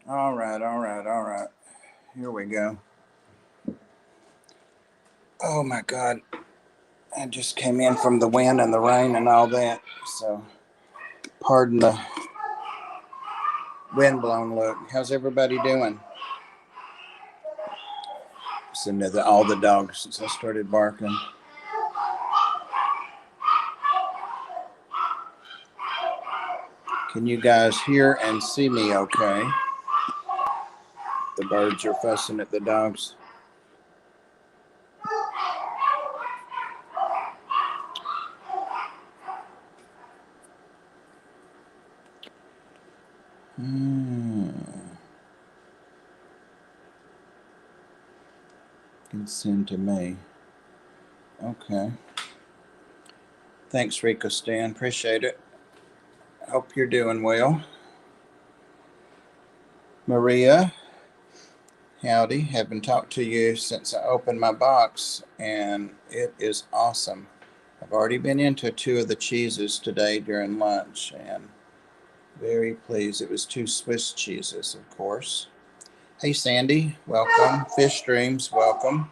All right, all right, all right. Here we go. Oh my God. I just came in from the wind and the rain and all that. So, pardon the windblown look. How's everybody doing? Listen to all the dogs since I started barking. Can you guys hear and see me okay? The birds are fussing at the dogs. Can send to me. Okay. Thanks, Rico Stan. Appreciate it. Hope you're doing well. Maria, howdy. Haven't talked to you since I opened my box, and it is awesome. I've already been into two of the cheeses today during lunch, and very pleased. It was two Swiss cheeses, of course. Hey, Sandy, welcome. Fish Dreams, welcome.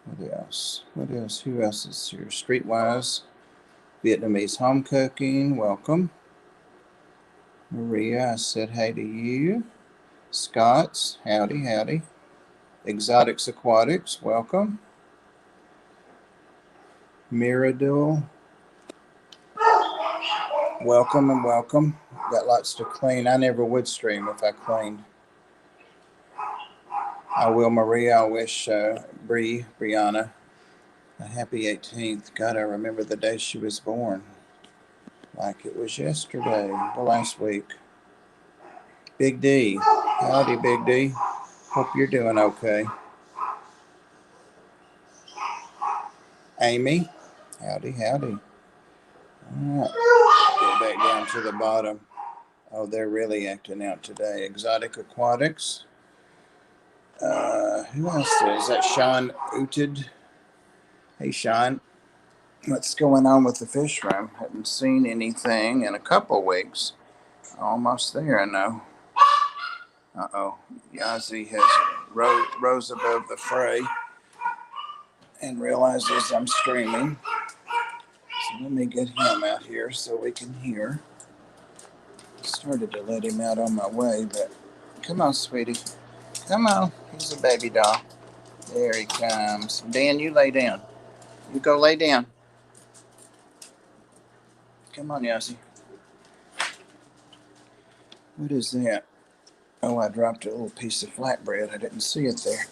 What else? What else? Who else is here? Streetwise, Vietnamese home cooking, welcome. Maria, I said hey to you. Scott's, howdy, howdy. Exotics Aquatics, welcome. Mirador, welcome and welcome. Got lots to clean. I never would stream if I cleaned. I will, Maria. I wish Brianna a happy 18th. God, I remember the day she was born. Like it was yesterday, or last week. Big D. Howdy, Big D. Hope you're doing okay. Amy. Howdy, howdy. All right. Go back down to the bottom. Oh, they're really acting out today. Exotic Aquatics. Who else is that? Sean Ooted. Hey, Sean. What's going on with the fish room? Haven't seen anything in a couple weeks. Almost there, I know. Uh-oh. Yazzie has rose above the fray and realizes I'm streaming. So let me get him out here so we can hear. Started to let him out on my way, but come on, sweetie. Come on. He's a baby doll. There he comes. Dan, you lay down. You go lay down. Come on, Yazzie. What is that? Oh, I dropped a little piece of flatbread. I didn't see it there.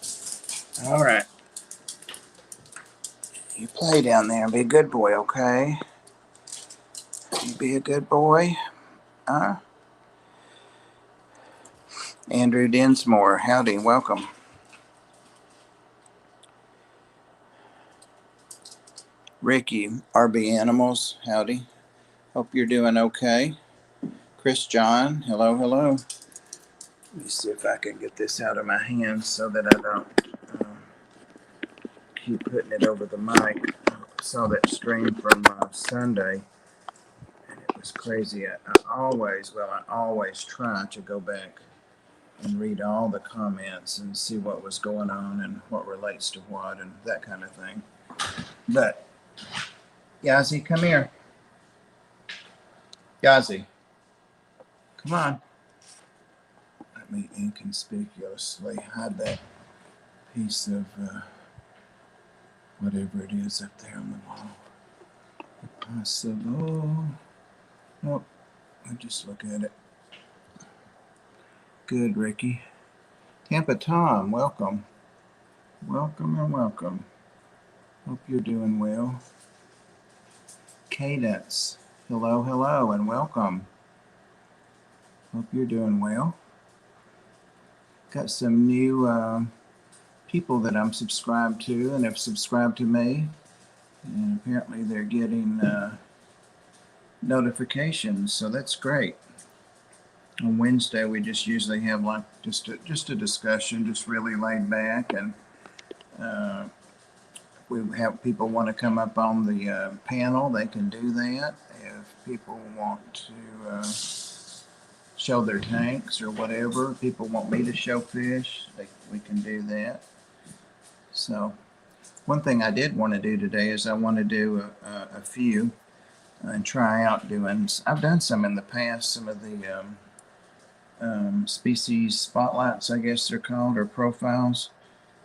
All right. You play down there and be a good boy, okay? You be a good boy. Huh? Andrew Dinsmore, howdy, welcome. Ricky, RB Animals, howdy. Hope you're doing okay. Chris John, hello, hello. Let me see if I can get this out of my hands so that I don't keep putting it over the mic. I saw that stream from Sunday, and it was crazy. I always try to go back and read all the comments and see what was going on and what relates to what and that kind of thing. But, Yazzie, come here. Yazzie, come on. Let me inconspicuously hide that piece of whatever it is up there on the wall. Possible. Nope. I'll just look at it. Good, Ricky. Tampa Tom, welcome. Welcome and welcome. Hope you're doing well. Cadence, hello, hello, and welcome. Hope you're doing well. Got some new people that I'm subscribed to and have subscribed to me. And apparently they're getting notifications, so that's great. On Wednesday, we just usually have like just a discussion, just really laid back, and we have people want to come up on the panel, they can do that. If people want to show their tanks or whatever. People want me to show fish, we can do that. So one thing I did want to do today is I want to do a few and try out doing. I've done some in the past, some of the species spotlights, I guess they're called, or profiles.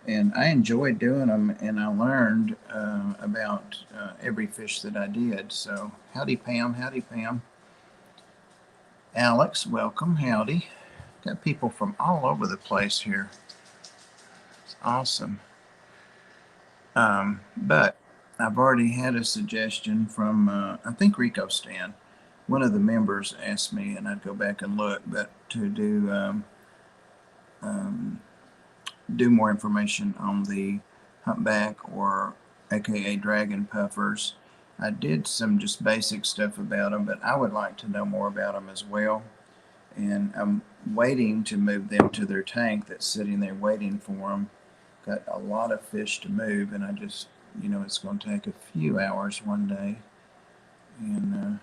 And I enjoyed doing them, and I learned about every fish that I did. So howdy, Pam. Howdy, Pam. Alex, welcome. Howdy. Got people from all over the place here. It's awesome. But I've already had a suggestion from, I think Rico Stan. One of the members asked me, and I'd go back and look, but to do more information on the humpback, or aka dragon puffers. I did some just basic stuff about them, but I would like to know more about them as well. And I'm waiting to move them to their tank that's sitting there waiting for them. Got a lot of fish to move, and I just, it's going to take a few hours one day. And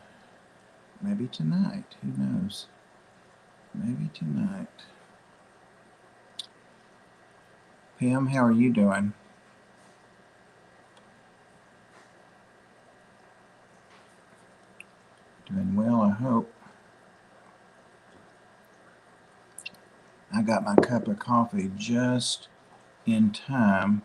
maybe tonight, who knows? Maybe tonight. Pam, how are you doing? Doing well, I hope. I got my cup of coffee just in time.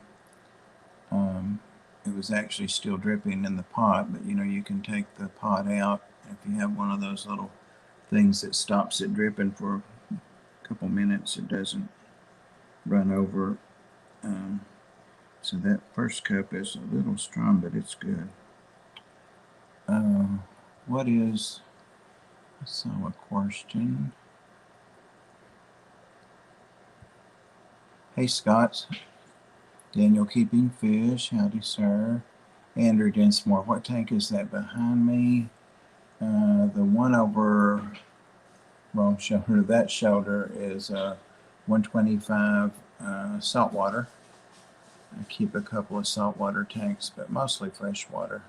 It was actually still dripping in the pot, but you can take the pot out if you have one of those little things that stops it dripping for a couple minutes. It doesn't run over. So that first cup is a little strong, but it's good. What is, I saw a question. Hey, Scott. Daniel keeping fish. Howdy, sir. Andrew Densmore. What tank is that behind me? The one over wrong shoulder. That shoulder is 125 saltwater. I keep a couple of saltwater tanks, but mostly freshwater.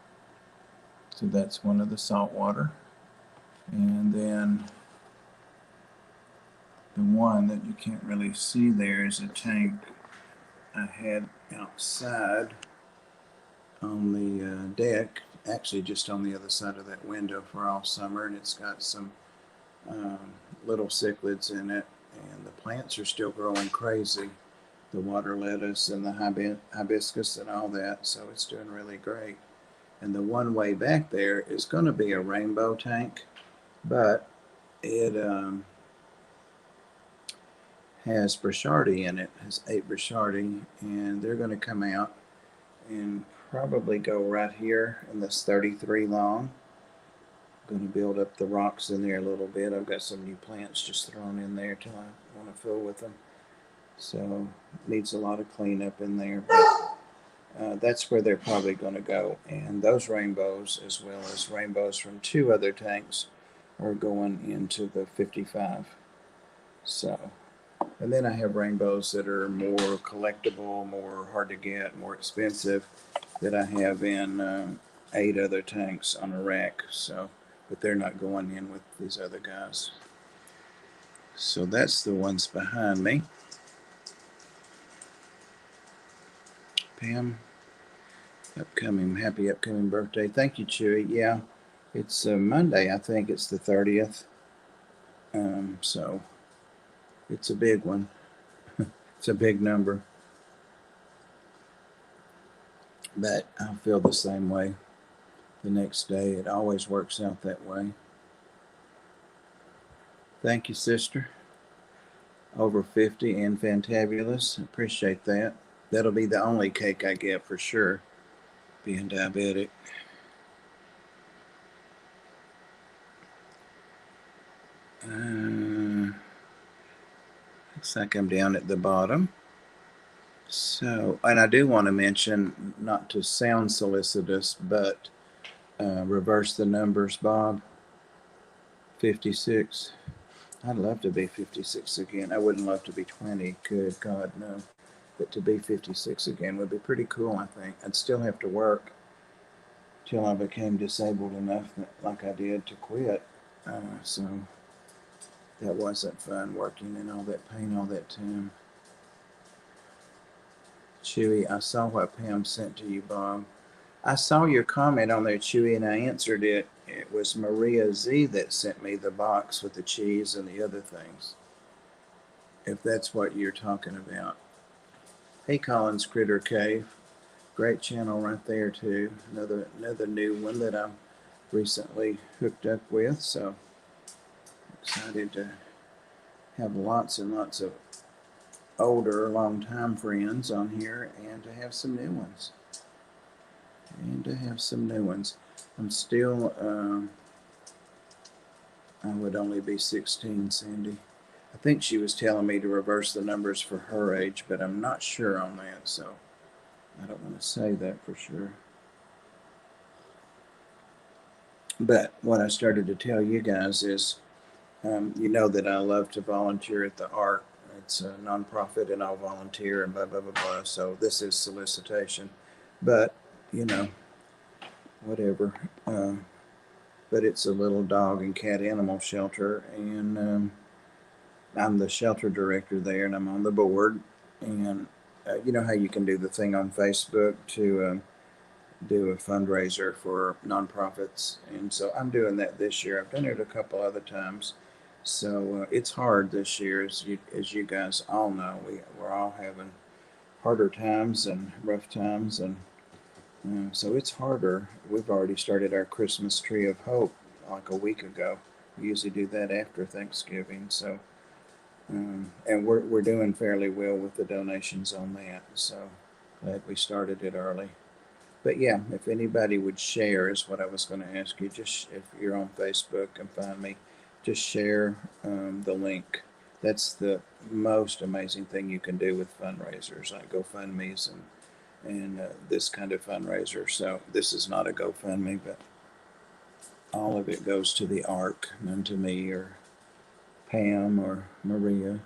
So that's one of the saltwater. And then the one that you can't really see there is a tank I had outside on the deck, actually just on the other side of that window for all summer, and it's got some little cichlids in it, and the plants are still growing crazy, the water lettuce and the hibiscus and all that, so it's doing really great. And the one way back there is going to be a rainbow tank, but it has Burchardi in it, has 8 Burchardi, and they're going to come out and probably go right here in this 33 long. I'm going to build up the rocks in there a little bit. I've got some new plants just thrown in there till I want to fill with them. So needs a lot of cleanup in there, but that's where they're probably going to go. And those rainbows, as well as rainbows from 2 other tanks, are going into the 55. So, and then I have rainbows that are more collectible, more hard to get, more expensive, that I have in 8 other tanks on a rack. So, but they're not going in with these other guys. So that's the ones behind me. Pam, happy upcoming birthday. Thank you, Chewy. Yeah, it's Monday. I think it's the 30th. So it's a big one. It's a big number. But I feel the same way the next day. It always works out that way. Thank you, sister. Over 50 and fantabulous. Appreciate that. That'll be the only cake I get for sure, being diabetic. Looks like I'm down at the bottom. So, and I do want to mention, not to sound solicitous, but reverse the numbers, Bob. 56. I'd love to be 56 again. I wouldn't love to be 20. Good God, no. But to be 56 again would be pretty cool, I think. I'd still have to work till I became disabled enough, like I did, to quit. So That wasn't fun working in all that pain all that time. Chewy, I saw what Pam sent to you, Bob. I saw your comment on there, Chewy, and I answered it. It was Maria Z that sent me the box with the cheese and the other things, if that's what you're talking about. Hey, Collins Critter Cave. Great channel right there, too. Another new one that I'm recently hooked up with, so excited to have lots and lots of older, long-time friends on here and to have some new ones. I'm still, I would only be 16, Sandy. I think she was telling me to reverse the numbers for her age, but I'm not sure on that, so I don't want to say that for sure. But what I started to tell you guys is, you know that I love to volunteer at the ARC. It's a nonprofit and I'll volunteer and blah, blah, blah, blah. So this is solicitation. But, you know, whatever. But it's a little dog and cat animal shelter. And I'm the shelter director there and I'm on the board. And you know how you can do the thing on Facebook to do a fundraiser for nonprofits. And so I'm doing that this year. I've done it a couple other times. So it's hard this year, as you guys all know. We're all having harder times and rough times, and so it's harder. We've already started our Christmas tree of hope like a week ago. We usually do that after Thanksgiving. So, and we're doing fairly well with the donations on that. So glad we started it early. But yeah, if anybody would share, is what I was going to ask you. Just if you're on Facebook and find me, just share the link. That's the most amazing thing you can do with fundraisers like GoFundMe's and this kind of fundraiser. So this is not a GoFundMe, but all of it goes to the ARC, none to me or Pam or Maria.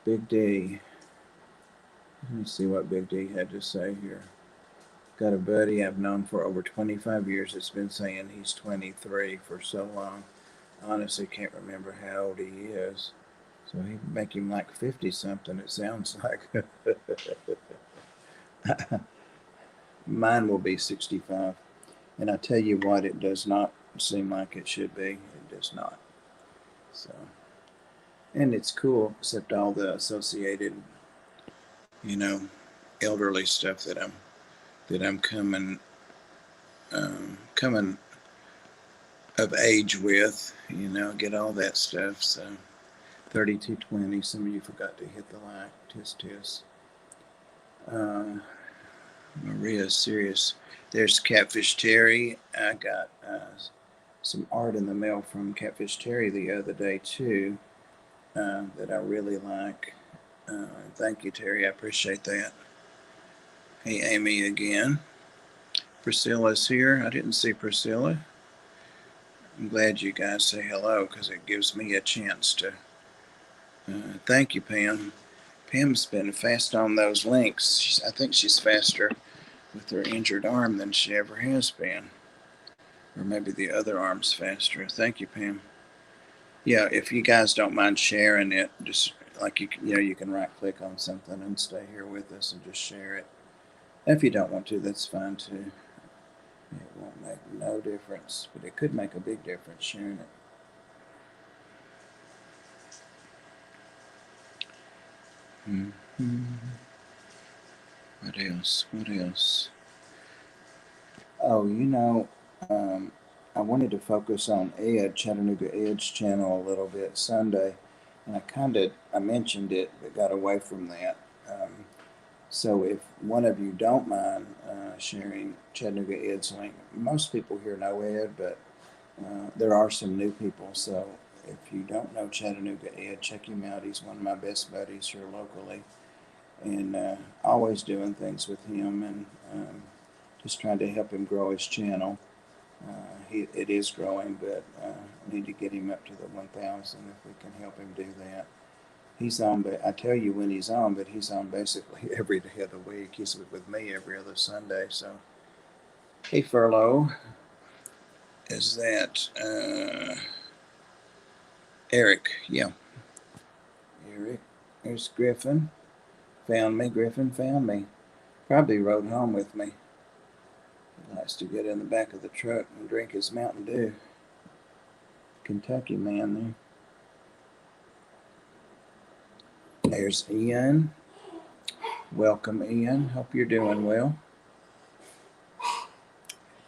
Big D. Let me see what Big D had to say here. Got a buddy I've known for over 25 years that's been saying he's 23 for so long. Honestly, can't remember how old he is. So he make him like 50 something, it sounds like. Mine will be 65. And I tell you what, it does not seem like it should be. It does not. So, and it's cool, except all the associated, you know, elderly stuff that I'm coming of age with, you know, get all that stuff. So 3220, some of you forgot to hit the like. Tis. Maria's serious. There's Catfish Terry. I got some art in the mail from Catfish Terry the other day too, that I really like. Thank you, Terry. I appreciate that. Hey, Amy again. Priscilla's here. I didn't see Priscilla. I'm glad you guys say hello because it gives me a chance to. Thank you, Pam. Pam's been fast on those links. I think she's faster with her injured arm than she ever has been. Or maybe the other arm's faster. Thank you, Pam. Yeah, if you guys don't mind sharing it, just like you can right click on something and stay here with us and just share it. If you don't want to, that's fine too. It won't make no difference, but it could make a big difference sharing it. Mm-hmm. What else? Oh, I wanted to focus on Ed, Chattanooga Ed's channel a little bit Sunday, and I mentioned it, but got away from that. So if one of you don't mind sharing Chattanooga Ed's link, most people here know Ed, but there are some new people. So if you don't know Chattanooga Ed, check him out. He's one of my best buddies here locally, and always doing things with him and just trying to help him grow his channel. It is growing, but we need to get him up to the 1,000 if we can help him do that. He's on, but I tell you when he's on, but he's on basically every day of the week. He's with me every other Sunday. So, hey, Furlough, is that Eric, yeah. Eric. There's Griffin. Found me. Griffin found me. Probably rode home with me. He likes to get in the back of the truck and drink his Mountain Dew. Kentucky man there. There's Ian. Welcome, Ian. Hope you're doing well.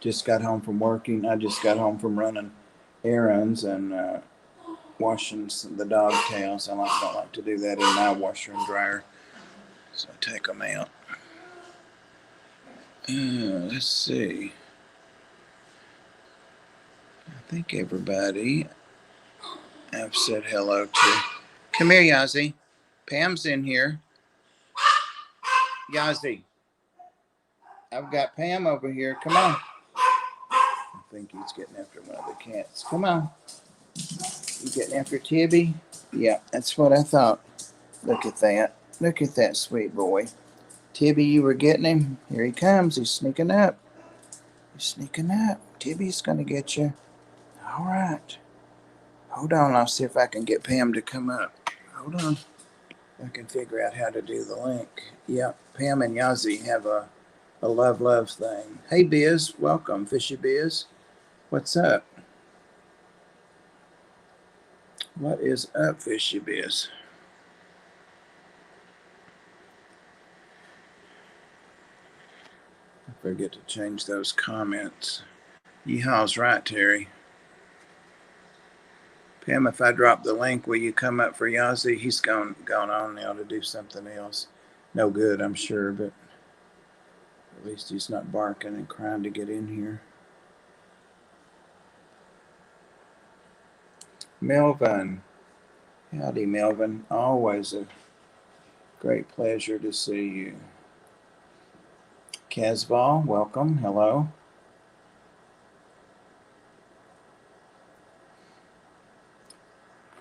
Just got home from working. I just got home from running errands and washing the dog tails. I don't like to do that in my washer and dryer, so I take them out. Let's see. I think everybody I've said hello to. Come here, Yazzie. Pam's in here. Yazzie. I've got Pam over here. Come on. I think he's getting after one of the cats. Come on. You getting after Tibby? Yeah, that's what I thought. Look at that. Look at that sweet boy. Tibby, you were getting him? Here he comes. He's sneaking up. He's sneaking up. Tibby's going to get you. All right. Hold on. I'll see if I can get Pam to come up. Hold on. I can figure out how to do the link. Yep. Pam and Yazzie have a love thing. Hey, Biz. Welcome, Fishy Biz. What's up? What is up, Fishy Biz? I forget to change those comments. Yeehaw's right, Terry. Pam, if I drop the link, will you come up for Yazzie? He's gone on now to do something else. No good, I'm sure, but at least he's not barking and crying to get in here. Melvin. Howdy, Melvin. Always a great pleasure to see you. Casval, welcome. Hello.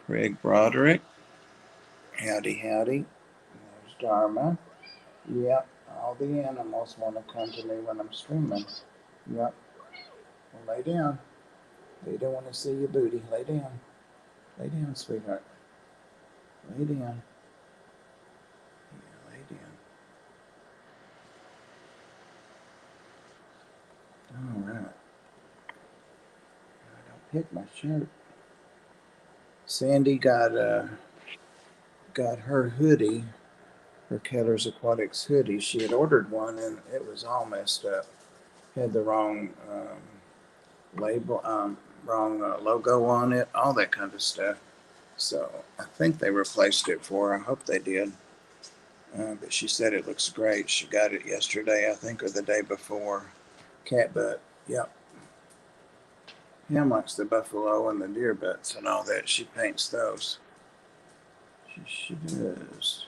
Craig Broderick. Howdy, howdy. There's Dharma. Yep, all the animals want to come to me when I'm streaming. Yep. Well, lay down. They don't want to see your booty. Lay down. Lay down, sweetheart. Lay down. Yeah, lay down. All right. I don't pick my shirt. Sandy got her hoodie, her Keller's Aquatics hoodie. She had ordered one and it was all messed up. Had the wrong label, wrong logo on it, all that kind of stuff. So I think they replaced it for her. I hope they did. But she said it looks great. She got it yesterday, I think, or the day before. Cat butt. Yep. Pam likes the buffalo and the deer butts and all that. She paints those. She does.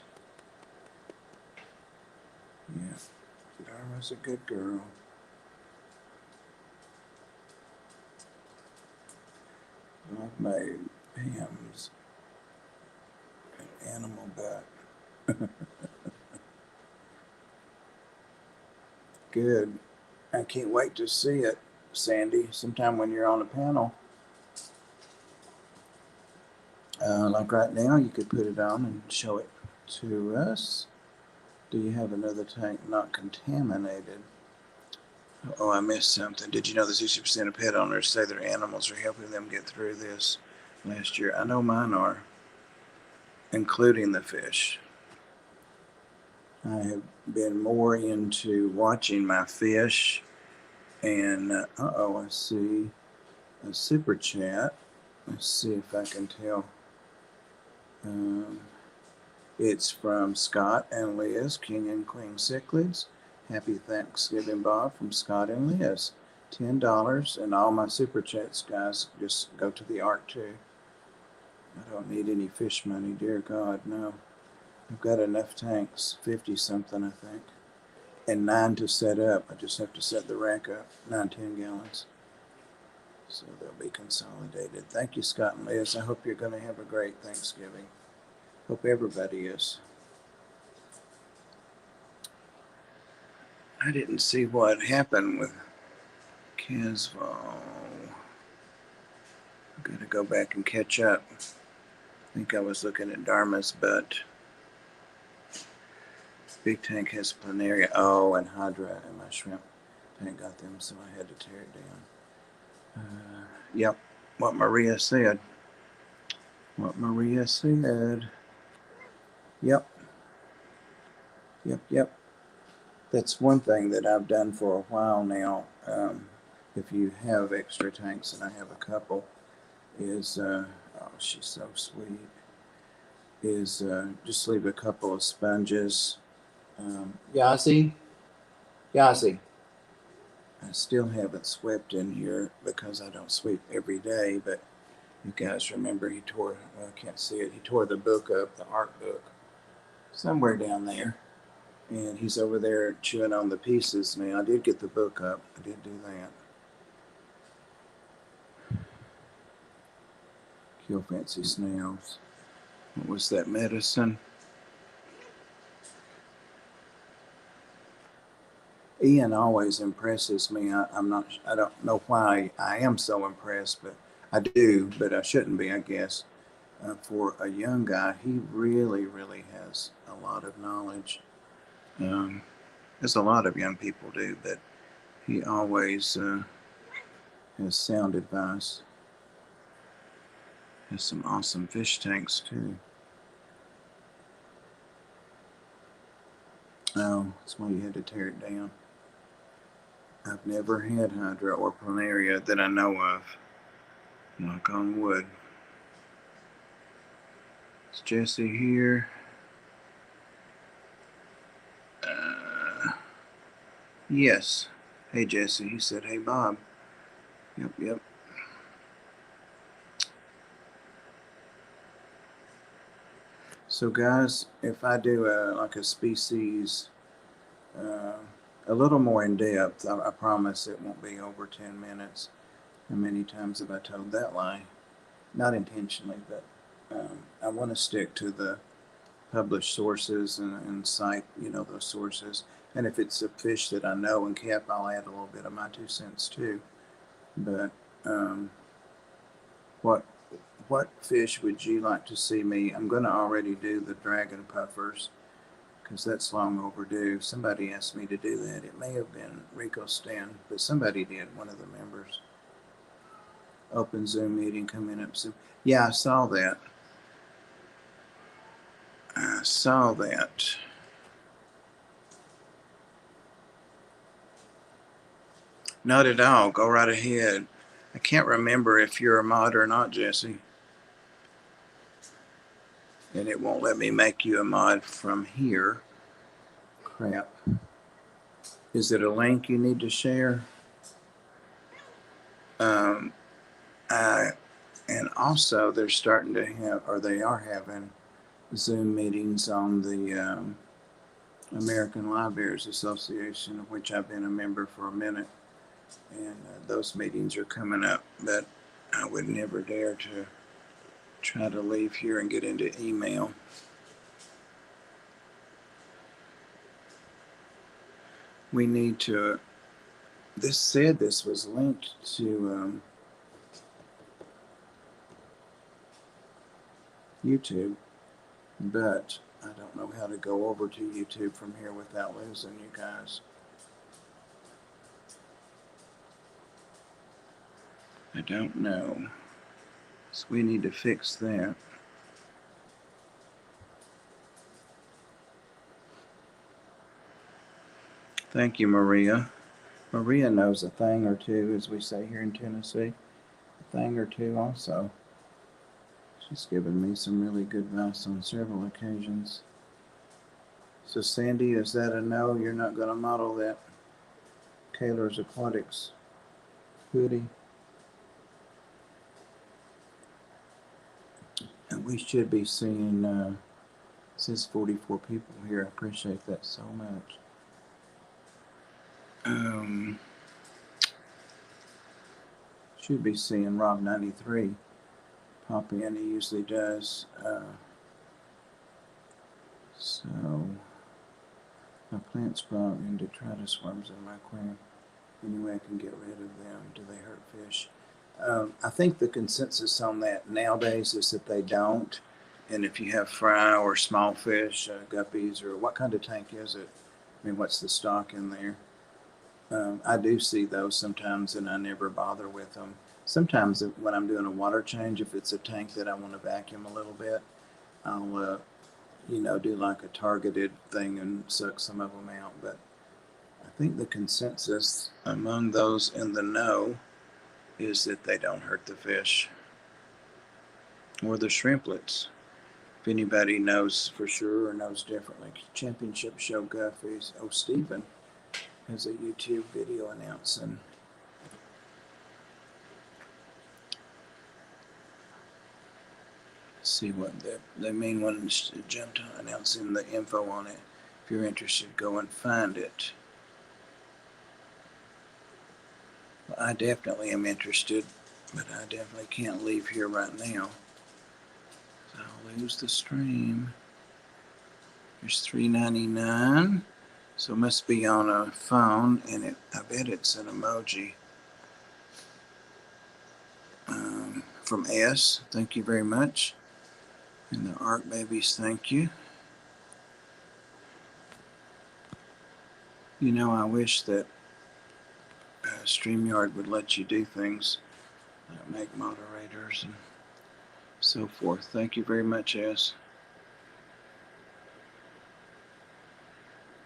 Yeah. Dharma's a good girl. I've made Pam's an animal butt. Good. I can't wait to see it, Sandy, sometime when you're on a panel. Like right now, you could put it on and show it to us. Do you have another tank not contaminated? Oh, I missed something. Did you know that 60% of pet owners say their animals are helping them get through this last year? I know mine are, including the fish. I have been more into watching my fish, and I see a super chat. Let's see if I can tell. It's from Scott and Liz, King and Queen Cichlids. Happy Thanksgiving, Bob, from Scott and Liz. $10, and all my super chats, guys, just go to the art too. I don't need any fish money, dear God, no. I've got enough tanks, 50 something, I think, and 9 to set up. I just have to set the rack up, 10 gallons. So they'll be consolidated. Thank you, Scott and Liz. I hope you're going to have a great Thanksgiving. Hope everybody is. I didn't see what happened with Casval. I've got to go back and catch up. think I was looking at Dharma's, but big tank has planaria. Oh, and hydra, and my shrimp tank got them, so I had to tear it down. Yep, what Maria said. What Maria said. Yep, yep. That's one thing that I've done for a while now. If you have extra tanks, and I have a couple, is oh, she's so sweet. Is just leave a couple of sponges. Yasi, Yasi. I still haven't swept in here because I don't sweep every day, but you guys remember he tore, well, I can't see it, he tore the book up, the art book, somewhere down there. And he's over there chewing on the pieces now. I did get the book up, I did do that. Kill fancy snails. What was that medicine? Ian always impresses me. I don't know why I am so impressed, but I do, but I shouldn't be, I guess. For a young guy, he really, really has a lot of knowledge. As a lot of young people do, but he always has sound advice. Has some awesome fish tanks too. Oh, that's why you had to tear it down. I've never had hydra or planaria that I know of. Knock on wood. Is Jesse here? Yes. Hey Jesse. He said, hey Bob. Yep. So guys, if I do like a species a little more in depth, I promise it won't be over 10 minutes. How many times have I told that lie? Not intentionally, but I want to stick to the published sources and cite, those sources. And if it's a fish that I know and kept, I'll add a little bit of my 2 cents too. But what fish would you like to see me? I'm going to already do the dragon puffers because that's long overdue. Somebody asked me to do that. It may have been Rico Stan, but somebody did, one of the members. Open Zoom meeting coming up soon. Yeah, I saw that. Not at all. Go right ahead. I can't remember if you're a mod or not, Jesse. And it won't let me make you a mod from here. Crap. Is it a link you need to share? And also they're starting to have, or they are having, Zoom meetings on the American Libraries Association, of which I've been a member for a minute. And those meetings are coming up, but I would never dare to try to leave here and get into email. We need to, this said this was linked to YouTube, but I don't know how to go over to YouTube from here without losing you guys. I don't know. So we need to fix that. Thank you, Maria. Maria knows a thing or two, as we say here in Tennessee. A thing or two also. She's given me some really good advice on several occasions. So Sandy, is that a no? You're not going to model that Kaler's Aquatics hoodie? And we should be seeing, it says 44 people here. I appreciate that so much. Should be seeing Rob 93 pop in. He usually does. So my plants brought in detritus worms in my aquarium. Any way I can get rid of them? Do they hurt fish? I think the consensus on that nowadays is that they don't. And if you have fry or small fish, guppies, or what kind of tank is it? I mean, what's the stock in there? I do see those sometimes, and I never bother with them. Sometimes when I'm doing a water change, if it's a tank that I want to vacuum a little bit, I'll, do like a targeted thing and suck some of them out. But I think the consensus among those in the know is that they don't hurt the fish or the shrimplets. If anybody knows for sure or knows differently, Championship Show Guffies. Oh, Stephen has a YouTube video announcing. See what they mean when jumped on announcing the info on it. If you're interested, go and find it. Well, I definitely am interested, but I definitely can't leave here right now. So I'll lose the stream. There's $3.99. So it must be on a phone, and I bet it's an emoji. From S, thank you very much. And the Art Babies, thank you. I wish that StreamYard would let you do things, make moderators and so forth. Thank you very much, S.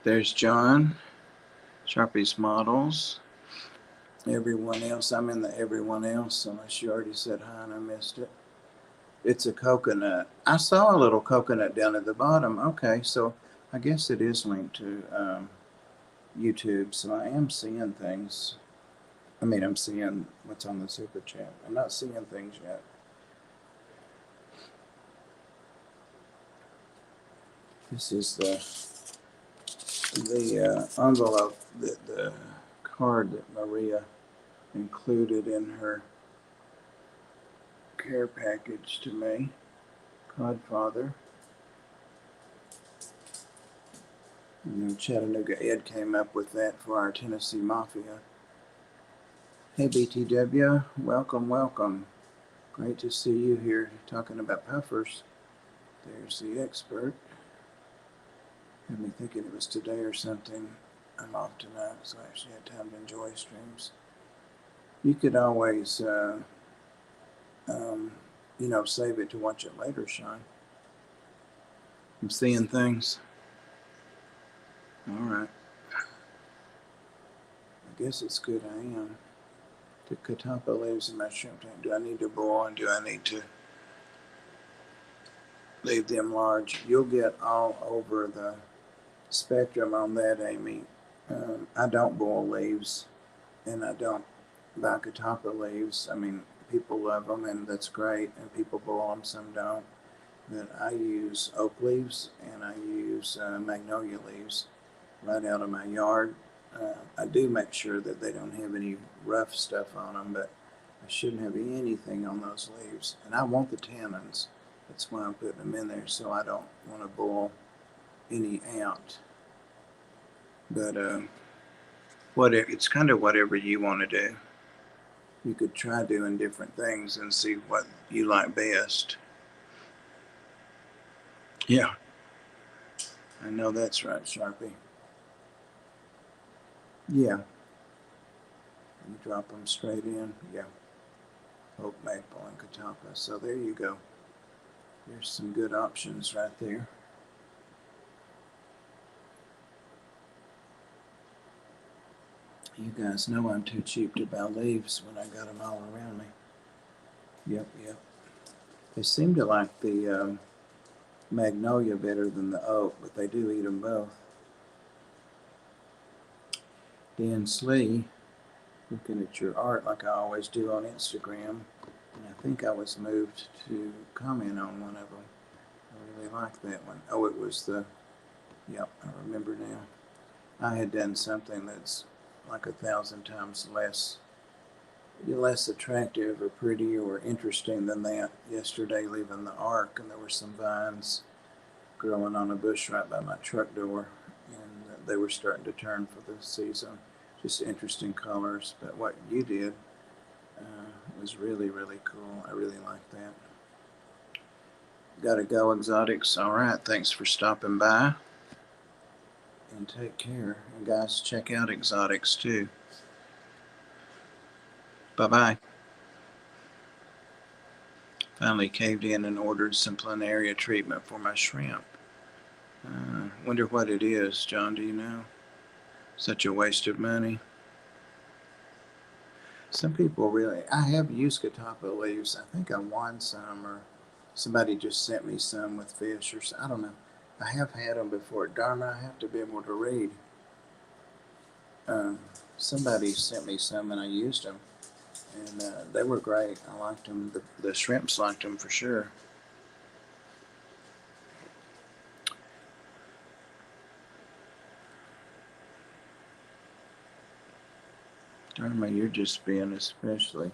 There's John, Sharpie's Models. Everyone else, I'm in the everyone else, unless you already said hi and I missed it. It's a coconut. I saw a little coconut down at the bottom. Okay, so I guess it is linked to YouTube, so I am seeing things. I mean, I'm seeing what's on the super chat. I'm not seeing things yet. This is the envelope, the card that Maria included in her care package to me. Godfather. Chattanooga Ed came up with that for our Tennessee Mafia. Hey BTW, welcome, welcome. Great to see you here talking about puffers. There's the expert. Had me thinking it was today or something. I'm off tonight, so I actually had time to enjoy streams. You could always, save it to watch it later, Sean. I'm seeing things. All right. I guess it's good I am. The Catawba lives in my shrimp tank. Do I need to boil and do I need to leave them large? You'll get all over the spectrum on that, Amy. I don't boil leaves, and I don't buy Catawba leaves. I mean, people love them, and that's great, and people boil them, some don't. But I use oak leaves, and I use magnolia leaves right out of my yard. I do make sure that they don't have any rough stuff on them, but I shouldn't have anything on those leaves. And I want the tannins. That's why I'm putting them in there, so I don't want to boil any out. But it's kind of whatever you want to do. You could try doing different things and see what you like best. Yeah, I know that's right, Sharpie. Yeah. You drop them straight in. Yeah. Oak, maple, and Catawba. So there you go. There's some good options right there. You guys know I'm too cheap to buy leaves when I got them all around me. Yep. They seem to like the magnolia better than the oak, but they do eat them both. Dan Slee, looking at your art like I always do on Instagram, and I think I was moved to comment on one of them. I really like that one. Oh, it was yep, I remember now. I had done something that's like 1,000 times less attractive or pretty or interesting than that yesterday leaving the Ark, and there were some vines growing on a bush right by my truck door, and they were starting to turn for the season. Just interesting colors, but what you did was really, really cool. I really like that. Gotta go, Exotics. All right. Thanks for stopping by. And take care. And guys, check out Exotics too. Bye-bye. Finally caved in and ordered some planaria treatment for my shrimp. Wonder what it is, John, do you know? Such a waste of money. Some people really, I have used Catawba leaves. I think I won some, or somebody just sent me some with fish, or I don't know. I have had them before. Dharma, I have to be able to read. Um, Somebody sent me some and I used them, and they were great. I liked them. The shrimps liked them for sure. Dharma, you're just being especially.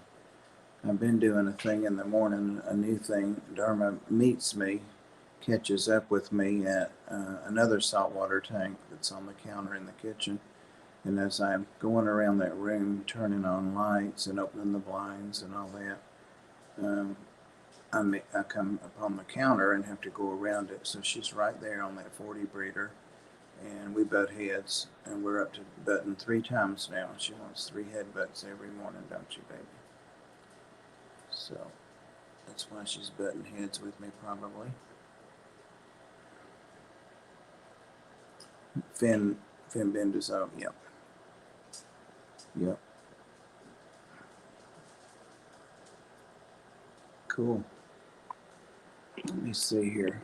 I've been doing a thing in the morning, a new thing. Dharma meets me, catches up with me at another saltwater tank that's on the counter in the kitchen. And as I'm going around that room, turning on lights and opening the blinds and all that, um, I come upon the counter and have to go around it. So she's right there on that 40 breeder, and we butt heads, and we're up to butting 3 times now. She wants 3 head butts every morning, don't you, baby? So that's why she's butting heads with me, probably. Fin Bendazole, yep. Yep. Cool. Let me see here.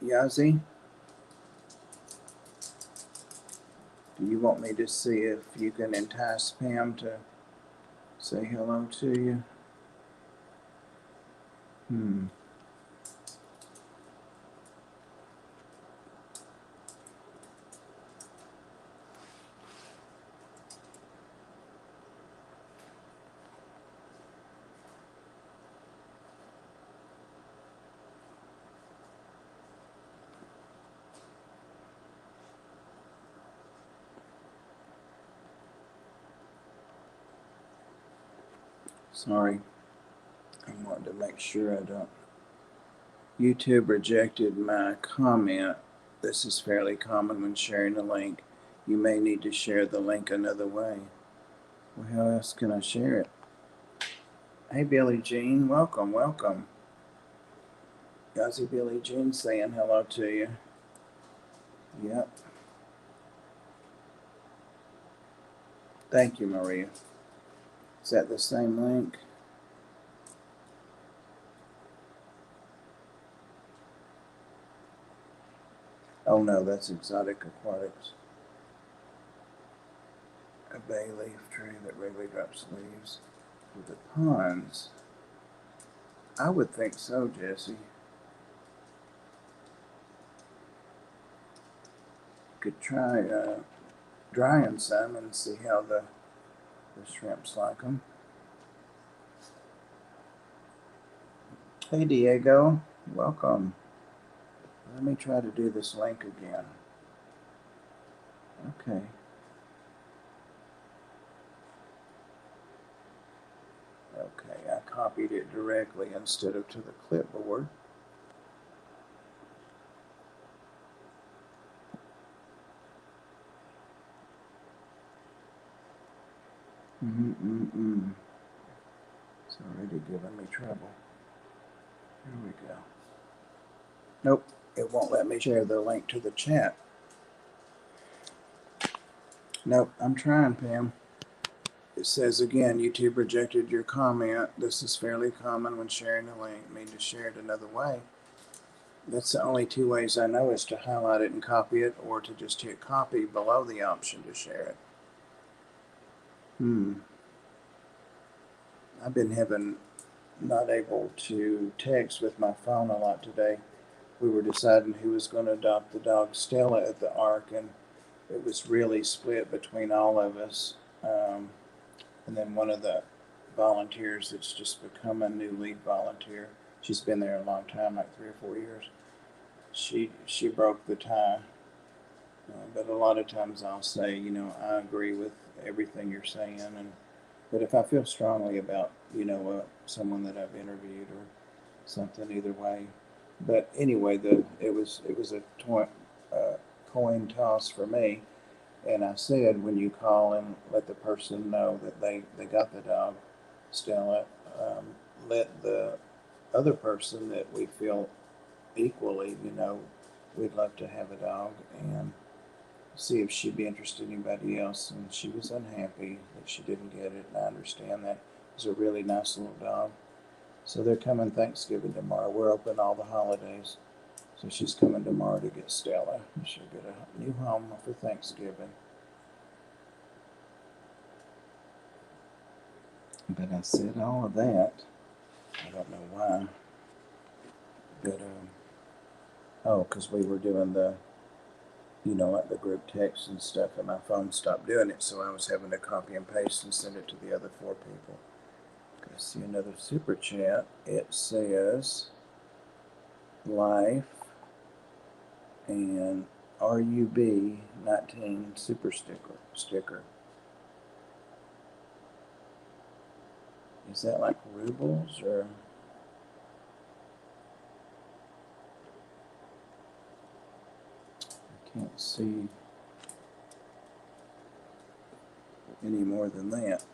Yazi, do you want me to see if you can entice Pam to say hello to you? Sorry. I wanted to make sure I don't. YouTube rejected my comment. This is fairly common when sharing a link. You may need to share the link another way. Well, how else can I share it? Hey, Billie Jean, welcome, welcome. Yazi Billie Jean saying hello to you. Yep. Thank you, Maria. Is that the same link? Oh no, that's Exotic Aquatics. A bay leaf tree that rarely drops leaves. With the ponds. I would think so, Jesse. Could try drying some and see how the shrimps like them. Hey, Diego, welcome. Let me try to do this link again. Okay. Okay, I copied it directly instead of to the clipboard. It's already giving me trouble. Here we go. Nope, it won't let me share the link to the chat. Nope, I'm trying, Pam. It says again, YouTube rejected your comment. This is fairly common when sharing a link. Mean to share it another way. That's the only 2 ways I know is to highlight it and copy it, or to just hit copy below the option to share it. I've been having not able to text with my phone a lot today. We were deciding who was going to adopt the dog Stella at the Ark, and it was really split between all of us. And then one of the volunteers that's just become a new lead volunteer, she's been there a long time, like 3 or 4 years. She broke the tie. But a lot of times I'll say, I agree with everything you're saying, and But if I feel strongly about, someone that I've interviewed or something, either way. But anyway, it was a coin toss for me, and I said when you call and let the person know that they got the dog, Stella, let the other person that we feel equally, we'd love to have a dog, and see if she'd be interested in anybody else. And she was unhappy that she didn't get it, and I understand that. It was a really nice little dog. So they're coming Thanksgiving tomorrow. We're open all the holidays. So she's coming tomorrow to get Stella. She'll get a new home for Thanksgiving. But I said all of that. I don't know why. But, because we were doing like the group text and stuff, and my phone stopped doing it. So I was having to copy and paste and send it to the other 4 people. I see another super chat. It says Life and RUB 19 super sticker. Is that like rubles or? I can't see any more than that.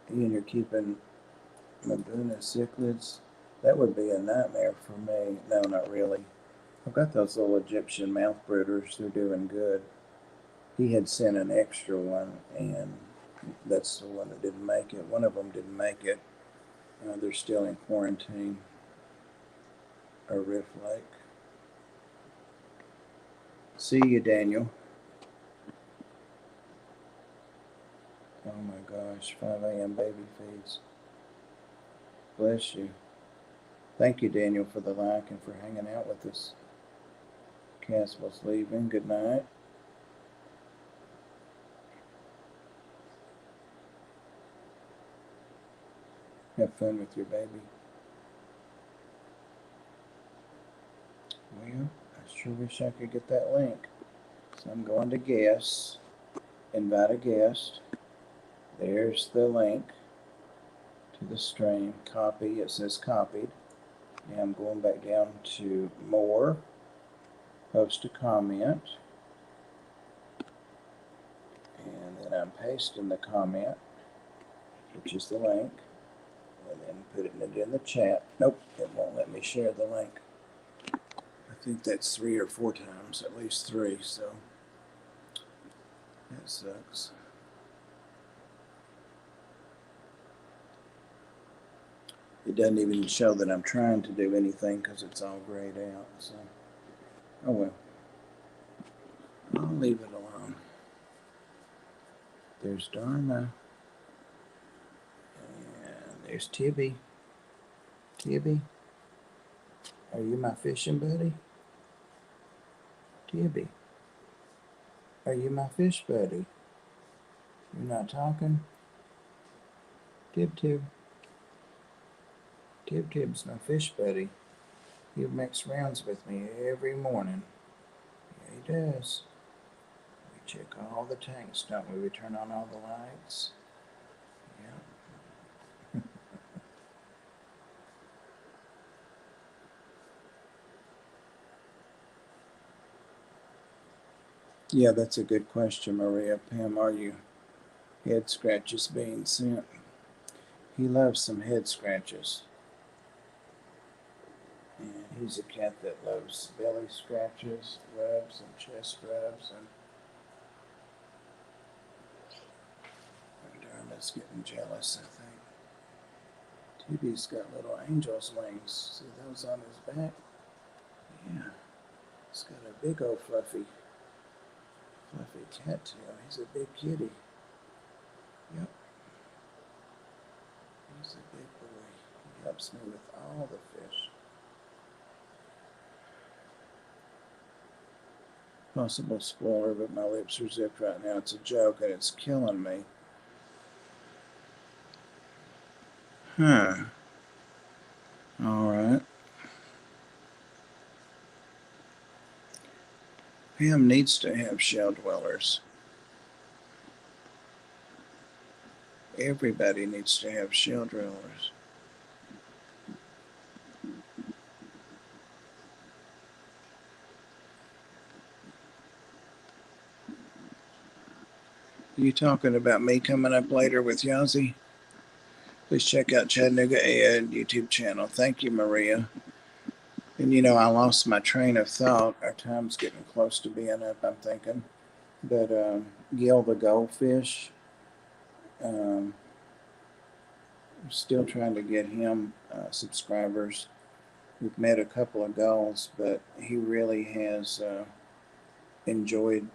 Ian, you're keeping Mbuna cichlids? That would be a nightmare for me. No, not really. I've got those little Egyptian mouth brooders. They're doing good. He had sent an extra one, and that's the one that didn't make it. One of them didn't make it. They're still in quarantine. Or Rift Lake. See you, Daniel. Oh my gosh, 5 a.m. baby feeds. Bless you. Thank you, Daniel, for the like and for hanging out with us. Caswell's leaving. Good night. Have fun with your baby. Well, I sure wish I could get that link. So I'm going to guest. Invite a guest. There's the link to the stream. Copy. It says copied. Now I'm going back down to more. Post a comment. And then I'm pasting the comment, which is the link. And then putting it in the chat. Nope, it won't let me share the link. I think that's 3 or 4 times, at least 3, so that sucks. It doesn't even show that I'm trying to do anything because it's all grayed out, so oh well. I'll leave it alone. There's Dharma. And there's Tibby. Tibby, are you my fishing buddy? Tibby, are you my fish buddy? You're not talking? Tib. Tib's my fish buddy. He makes rounds with me every morning. Yeah, he does. We check all the tanks, don't we? We turn on all the lights. Yeah. Yeah, that's a good question, Maria. Pam, are you head scratches being sent? He loves some head scratches. And he's a cat that loves belly scratches, rubs, and chest rubs. And Dharma's getting jealous, I think. Tibby's got little angel's wings. See those on his back? Yeah. He's got a big old fluffy cattail. He's a big kitty. Yep. He's a big boy. He helps me with all the fish. Possible spoiler, but my lips are zipped right now. It's a joke and it's killing me. Huh. Alright. Pam needs to have shell dwellers. Everybody needs to have shell drillers. You talking about me coming up later with Yazzie? Please check out Chattanooga Ed YouTube channel. Thank you, Maria. And you know, I lost my train of thought. Our time's getting close to being up, I'm thinking. But Gil the goldfish, I'm still trying to get him subscribers. We've met a couple of goals, but he really has enjoyed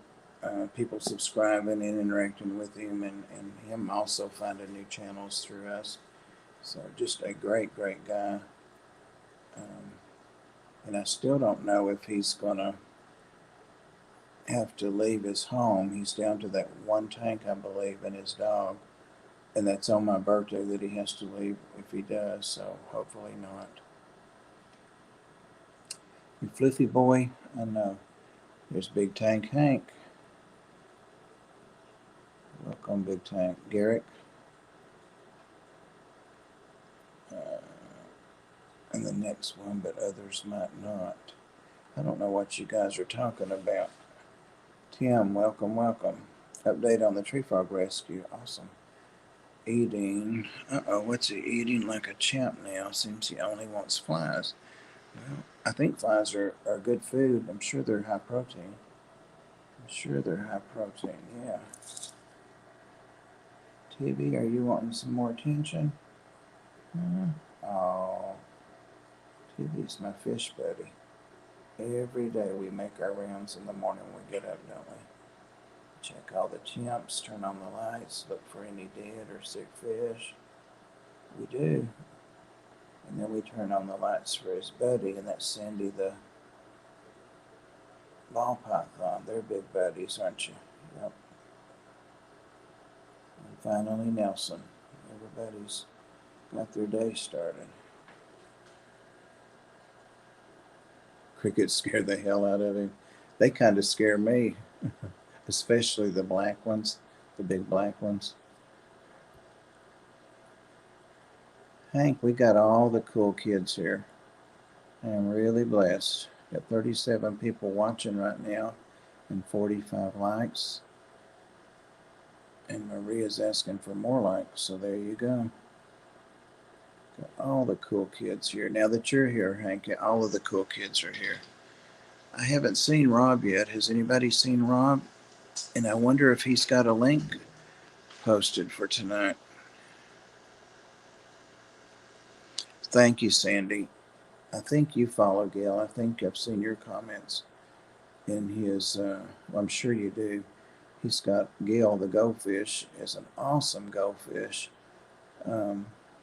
people subscribing and interacting with him, and him also finding new channels through us. So just a great, great guy. And I still don't know if he's going to have to leave his home. He's down to that one tank, I believe, and his dog. And that's on my birthday that he has to leave if he does, so hopefully not. You fluffy boy, I know. There's Big Tank Hank. Welcome, Big Tank. Garrick. And the next one, but others might not. I don't know what you guys are talking about. Tim, welcome, welcome. Update on the tree frog rescue. Awesome. Eating. What's he eating like a champ now? Seems he only wants flies. Well, I think flies are good food. I'm sure they're high protein. Yeah. TV, are you wanting some more attention? Oh, TV's my fish buddy. Every day we make our rounds in the morning when we get up, don't we? Check all the chimps, turn on the lights, look for any dead or sick fish. We do. And then we turn on the lights for his buddy, and that's Sandy the ball python. They're big buddies, aren't you? Yep. And finally Nelson. Everybody's got their day started. Crickets scare the hell out of him. They kind of scare me, especially the black ones, the big black ones. Hank, we got all the cool kids here. I am really blessed. Got 37 people watching right now and 45 likes. And Maria's asking for more likes, so there you go. Got all the cool kids here. Now that you're here, Hank, all of the cool kids are here. I haven't seen Rob yet. Has anybody seen Rob? And I wonder if he's got a link posted for tonight. Thank you, Sandy. I think you follow Gail. I think I've seen your comments in his, I'm sure you do. He's got Gail the goldfish is an awesome goldfish.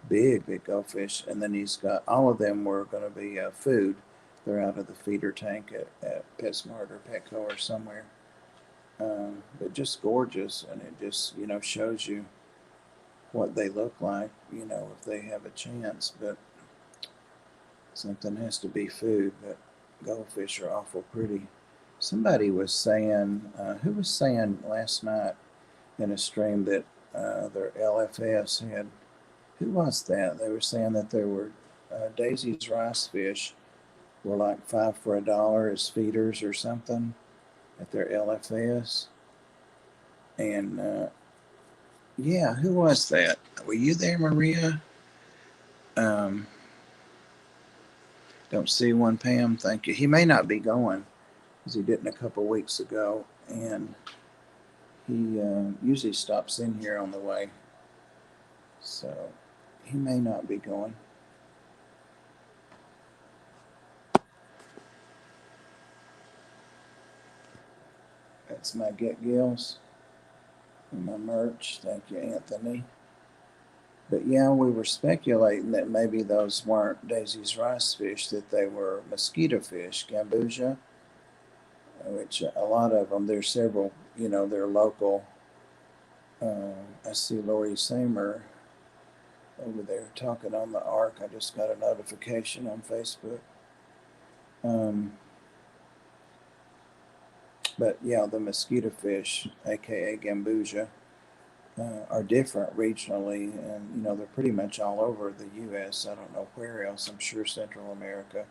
Big goldfish. And then he's got, all of them were going to be food. They're out of the feeder tank at PetSmart or Petco or somewhere. But just gorgeous. And it just, shows you what they look like, if they have a chance. But something has to be food. But goldfish are awful pretty. Somebody was saying, who was saying last night in a stream that their LFS had, who was that? They were saying that there were Daisy's rice fish were like 5 for $1 as feeders or something at their LFS. And yeah, who was that? Were you there, Maria? Don't see one, Pam. Thank you. He may not be going because he didn't a couple weeks ago. And he usually stops in here on the way. So he may not be going. That's my Get Gills and my merch. Thank you, Anthony. But yeah, we were speculating that maybe those weren't Daisy's rice fish, that they were mosquito fish, gambusia, which a lot of them, there's several, they're local. I see Lori Samer over there talking on the Ark. I just got a notification on Facebook. But yeah, the mosquito fish, aka gambusia, are different regionally, and they're pretty much all over the U.S. I don't know where else. I'm sure Central America,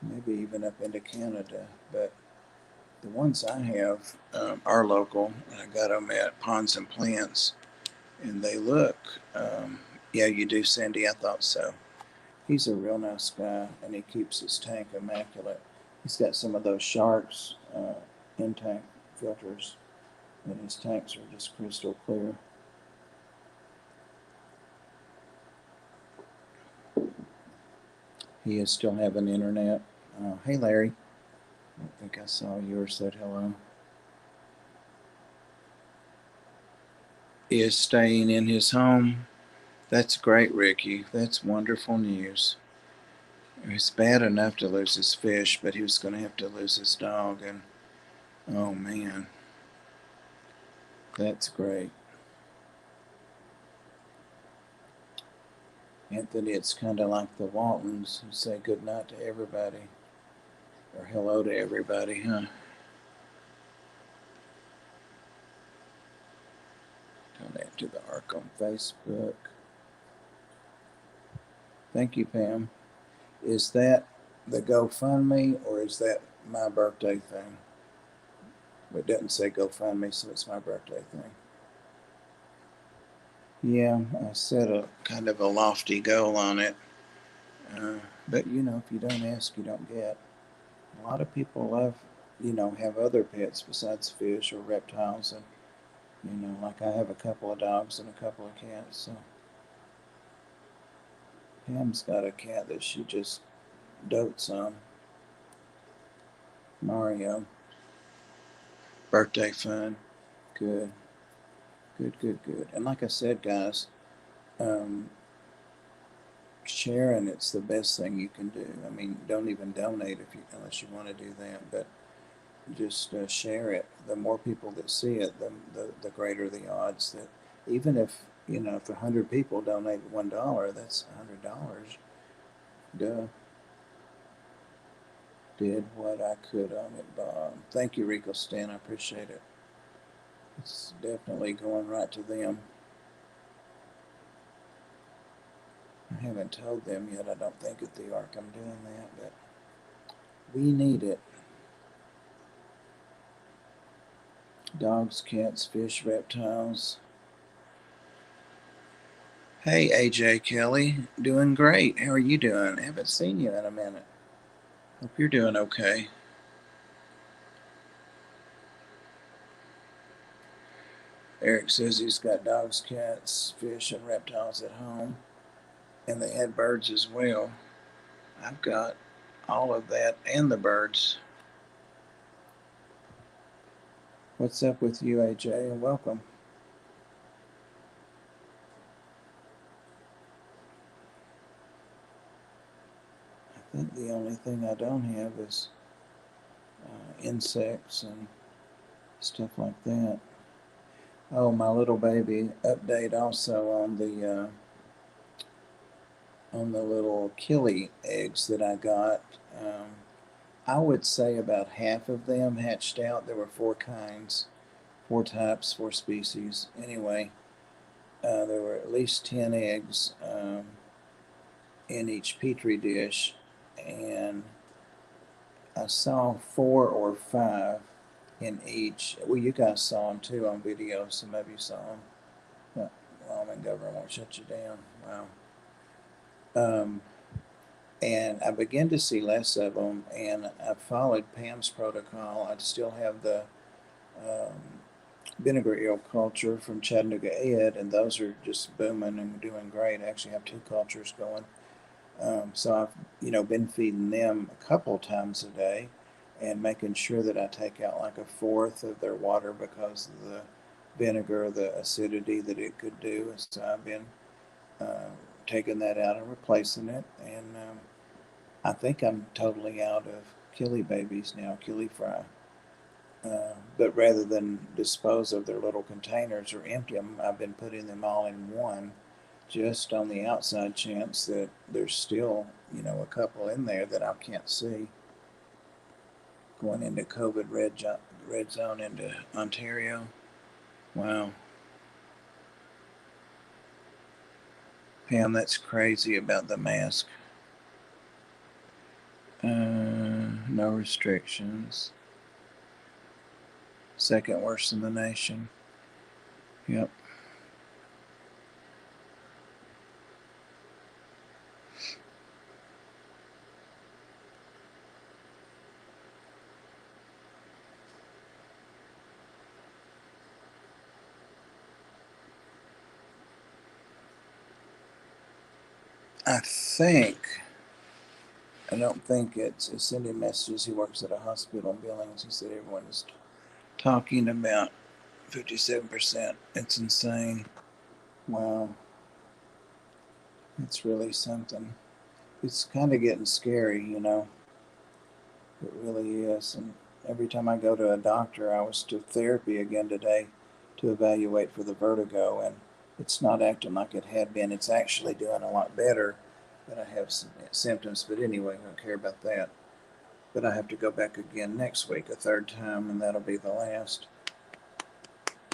maybe even up into Canada. But the ones I have are local. I got them at Ponds and Plants, and they look. Yeah, you do, Cindy. I thought so. He's a real nice guy, and he keeps his tank immaculate. He's got some of those Sharks in-tank filters, and his tanks are just crystal clear. He is still having internet. Hey, Larry. I don't think I saw you or said hello. He is staying in his home. That's great, Ricky. That's wonderful news. It's bad enough to lose his fish, but he was going to have to lose his dog, and oh man, that's great. Anthony, it's kind of like the Waltons who say good night to everybody, or hello to everybody, huh? Donate to the Ark on Facebook. Thank you, Pam. Is that the GoFundMe, or is that my birthday thing? It doesn't say GoFundMe, so it's my birthday thing. Yeah, I set a kind of a lofty goal on it. But if you don't ask, you don't get. A lot of people love, have other pets besides fish or reptiles. And, like I have a couple of dogs and a couple of cats. So Pam's got a cat that she just dotes on. Mario. Birthday fun. Good. Good, good, good. And like I said, guys, sharing it's the best thing you can do. I mean, don't even donate unless you want to do that, but just share it. The more people that see it, the greater the odds that even if 100 people donate $1, that's $100. Duh. Did what I could on it, Bob. Thank you, Rico Stan. I appreciate it. It's definitely going right to them. I haven't told them yet. I don't think at the Ark I'm doing that, but we need it. Dogs, cats, fish, reptiles. Hey, AJ Kelly. Doing great. How are you doing? Haven't seen you in a minute. Hope you're doing okay. Eric says he's got dogs, cats, fish, and reptiles at home, and they had birds as well. I've got all of that and the birds. What's up with you, AJ? And welcome. I think the only thing I don't have is insects and stuff like that. Oh, my little baby update also on the little killie eggs that I got. I would say about half of them hatched out. There were 4 kinds, 4 types, 4 species. Anyway, there were at least 10 eggs in each petri dish, and I saw 4 or 5 in each. Well, you guys saw them too on video. Some of you saw them. But Wyoming government won't shut you down. Wow. And I began to see less of them, and I followed Pam's protocol. I still have the vinegar eel culture from Chattanooga Ed, and those are just booming and doing great. I actually have 2 cultures going. So I've been feeding them a couple times a day and making sure that I take out like a fourth of their water because of the vinegar, the acidity that it could do. So I've been taking that out and replacing it. And I think I'm totally out of killie babies now, killie fry. But rather than dispose of their little containers or empty them, I've been putting them all in one, just on the outside chance that there's still, a couple in there that I can't see. Going into COVID red zone into Ontario. Wow. Pam, that's crazy about the mask. No restrictions. Second worst in the nation. Yep. I don't think it's sending messages. He works at a hospital in Billings. He said everyone is talking about 57%. It's insane. Wow. It's really something. It's kind of getting scary, you know. It really is. And every time I go to a doctor, I was to therapy again today to evaluate for the vertigo, and it's not acting like it had been. It's actually doing a lot better, but I have some symptoms. But anyway, I don't care about that. But I have to go back again next week, a third time, and that'll be the last.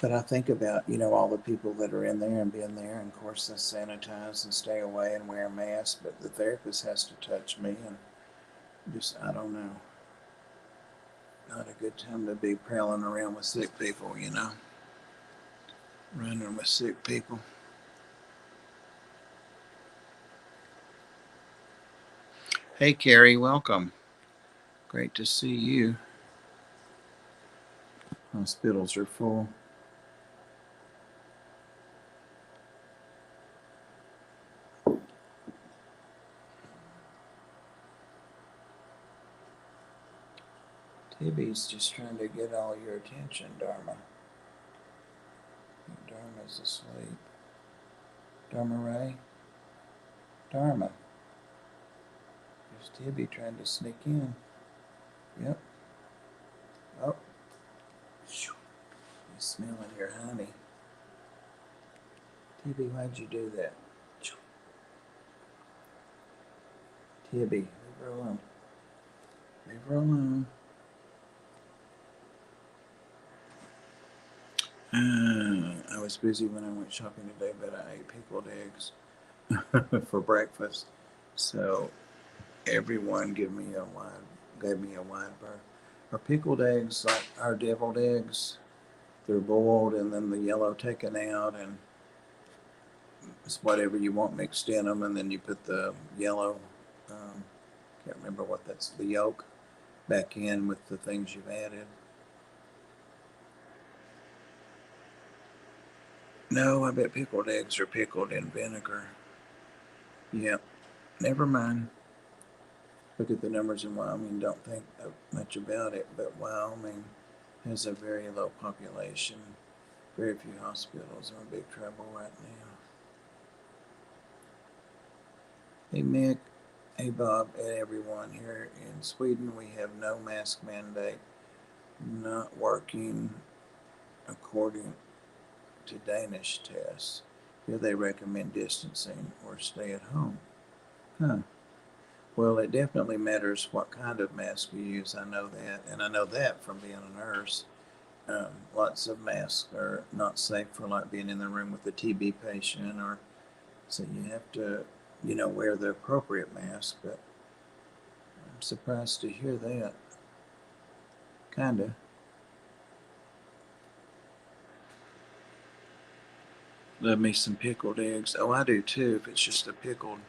But I think about, you know, all the people that are in there and being there, and of course, they sanitize and stay away and wear a mask. But the therapist has to touch me, and just, I don't know. Not a good time to be prowling around with sick people, you know, running with sick people. Hey, Carrie, welcome. Great to see you. Hospitals are full. Tibby's just trying to get all your attention, Dharma. Dharma's asleep. Dharma Ray? Dharma. There's Tibby trying to sneak in. Yep. Oh. He's smelling your honey. Tibby, why'd you do that? Tibby, leave her alone. Leave her alone. I was busy when I went shopping today, but I ate pickled eggs for breakfast. So everyone gave me a wide berth. Are pickled eggs like our deviled eggs? They're boiled and then the yellow taken out, and it's whatever you want mixed in them, and then you put the yellow, can't remember what that's, the yolk, back in with the things you've added. No, I bet pickled eggs are pickled in vinegar. Yep, never mind. Look at the numbers in Wyoming, don't think much about it, but Wyoming has a very low population, very few hospitals. Are in big trouble right now. Hey Mick, hey Bob, and everyone. Here in Sweden we have no mask mandate, not working according to Danish tests. Here they recommend distancing or stay at home. Huh. Well, it definitely matters what kind of mask you use. I know that, and I know that from being a nurse. Lots of masks are not safe for like being in the room with a TB patient, or so you have to, you know, wear the appropriate mask. But I'm surprised to hear that. Kinda. Love me some pickled eggs. Oh, I do too. If it's just a pickled.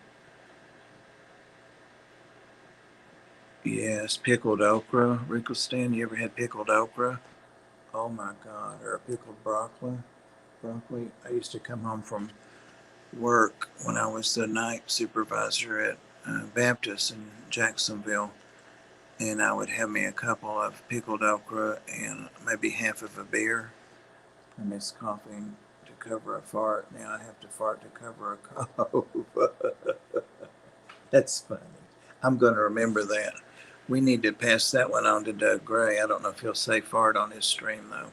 Yes, pickled okra. Rickleston, you ever had pickled okra? Oh my God. Or a pickled broccoli. Broccoli. I used to come home from work when I was the night supervisor at Baptist in Jacksonville, and I would have me a couple of pickled okra and maybe half of a beer. I miss coughing to cover a fart. Now I have to fart to cover a cough. That's funny. I'm going to remember that. We need to pass that one on to Doug Gray. I don't know if he'll say fart on his stream, though.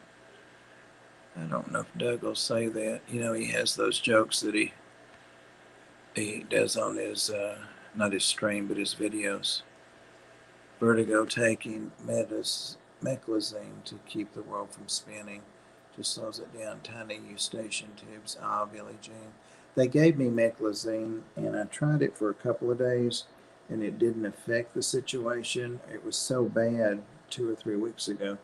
I don't know if Doug will say that. You know, he has those jokes that he does on his, not his stream, but his videos. Vertigo taking meclizine to keep the world from spinning. Just slows it down. Tiny eustachian tubes. Ah, Billie Jean. They gave me meclizine, and I tried it for a couple of days, and it didn't affect the situation. It was so bad 2 or 3 weeks ago,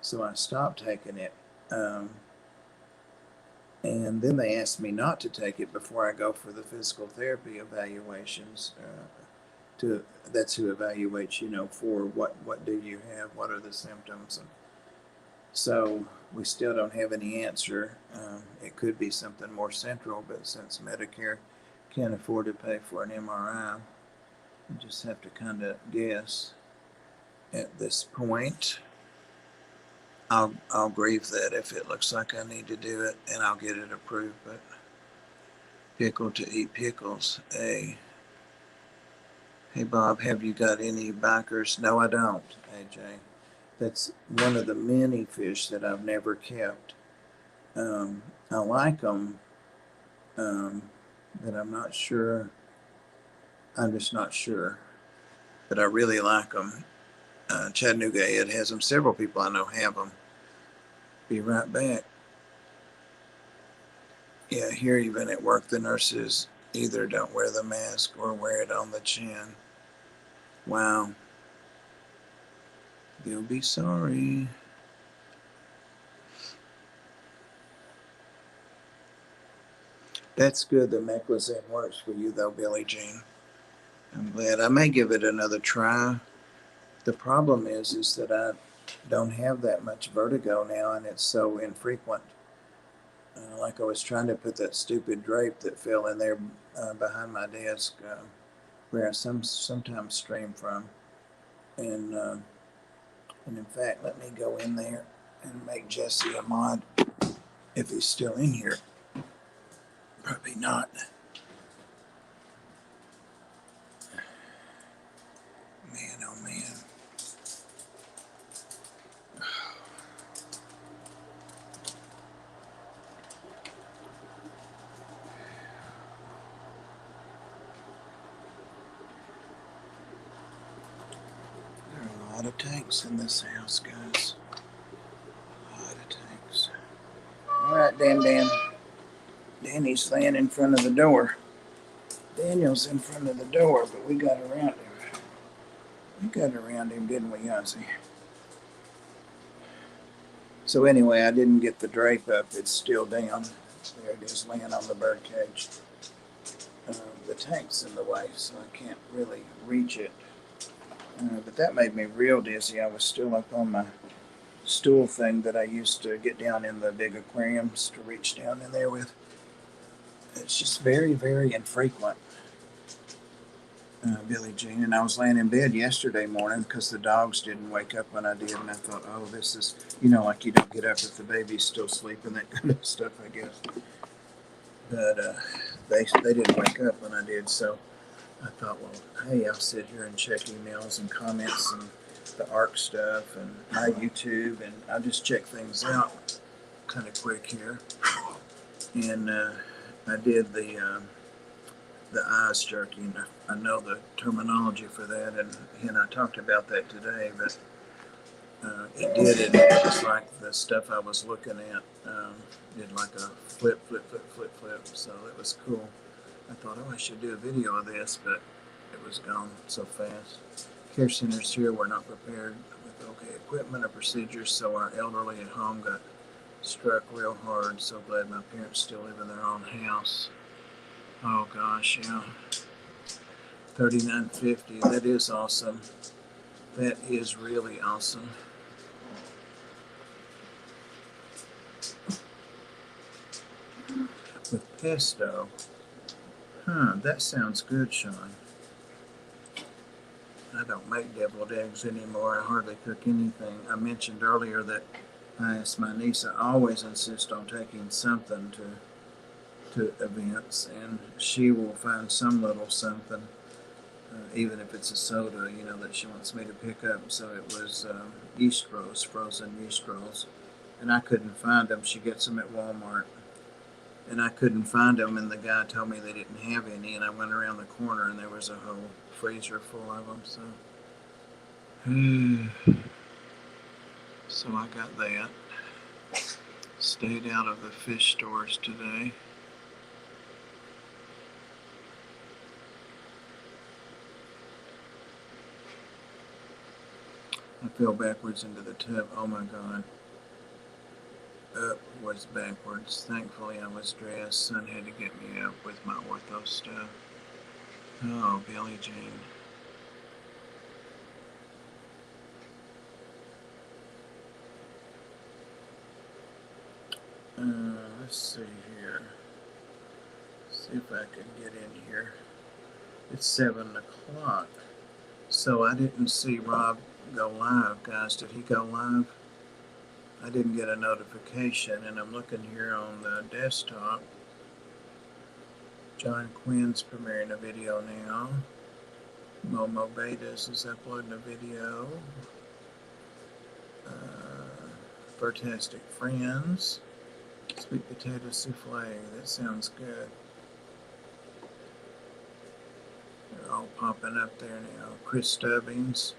so I stopped taking it. Um, and then they asked me not to take it before I go for the physical therapy evaluations. To That's who evaluates, for what do you have, what are the symptoms, and so we still don't have any answer. It could be something more central, but since Medicare can't afford to pay for an MRI, we just have to kind of guess at this point. I'll grieve that if it looks like I need to do it, and I'll get it approved. But pickle to eat pickles. Hey Bob, have you got any bikers? No, I don't, AJ. That's one of the many fish that I've never kept. I like them, but I'm not sure. I'm just not sure. But I really like them. Chattanooga Ed has them. Several people I know have them. Be right back. Yeah, here even at work, the nurses either don't wear the mask or wear it on the chin. Wow. You'll be sorry. That's good that meclizine works for you, though, Billie Jean. I'm glad. I may give it another try. The problem is that I don't have that much vertigo now, and it's so infrequent. Like I was trying to put that stupid drape that fell in there behind my desk, where I sometimes stream from, and in fact, let me go in there and make Jesse a mod if he's still in here. Probably not. Man, oh man. There are a lot of tanks in this house, guys. A lot of tanks. All right, Dan. Danny's laying in front of the door. Daniel's in front of the door, but we got around him. We got around him, didn't we, Ozzy? So anyway, I didn't get the drape up. It's still down. There it is, laying on the bird cage. The tank's in the way, so I can't really reach it. But that made me real dizzy. I was still up on my stool thing that I used to get down in the big aquariums to reach down in there with. It's just very, very infrequent, Billie Jean. And I was laying in bed yesterday morning because the dogs didn't wake up when I did. And I thought, oh, this is, like you don't get up if the baby's still sleeping, that kind of stuff, I guess. But they didn't wake up when I did. So I thought, well, hey, I'll sit here and check emails and comments and the ARC stuff and my YouTube, and I'll just check things out kind of quick here. And I did the eyes jerking. I know the terminology for that, and I talked about that today, but it was like the stuff I was looking at did like a flip, so it was cool. I thought, oh, I should do a video of this, but it was gone so fast. Care centers here were not prepared with okay equipment or procedures, so our elderly at home got struck real hard. So glad my parents still live in their own house. Oh gosh, yeah. $39.50. That is awesome. That is really awesome. With pesto. That sounds good, Sean. I don't make deviled eggs anymore. I hardly cook anything. I mentioned earlier that I asked my niece, I always insist on taking something to events, and she will find some little something, even if it's a soda, that she wants me to pick up. So it was yeast rolls, frozen yeast rolls, and I couldn't find them. She gets them at Walmart, and I couldn't find them, and the guy told me they didn't have any, and I went around the corner, and there was a whole freezer full of them. So I got that. Stayed out of the fish stores today. fell backwards into the tub. Oh my God. Up was backwards. Thankfully, I was dressed. Son had to get me up with my ortho stuff. Oh, Billie Jean. Let's see here. See if I can get in here. It's 7 o'clock. So I didn't see Rob go live, guys. Did he go live? I didn't get a notification, and I'm looking here on the desktop. John Quinn's premiering a video now. Momo Betas is uploading a video. Fantastic Friends. Sweet potato souffle. That sounds good. They're all popping up there now. Chris Stubbings.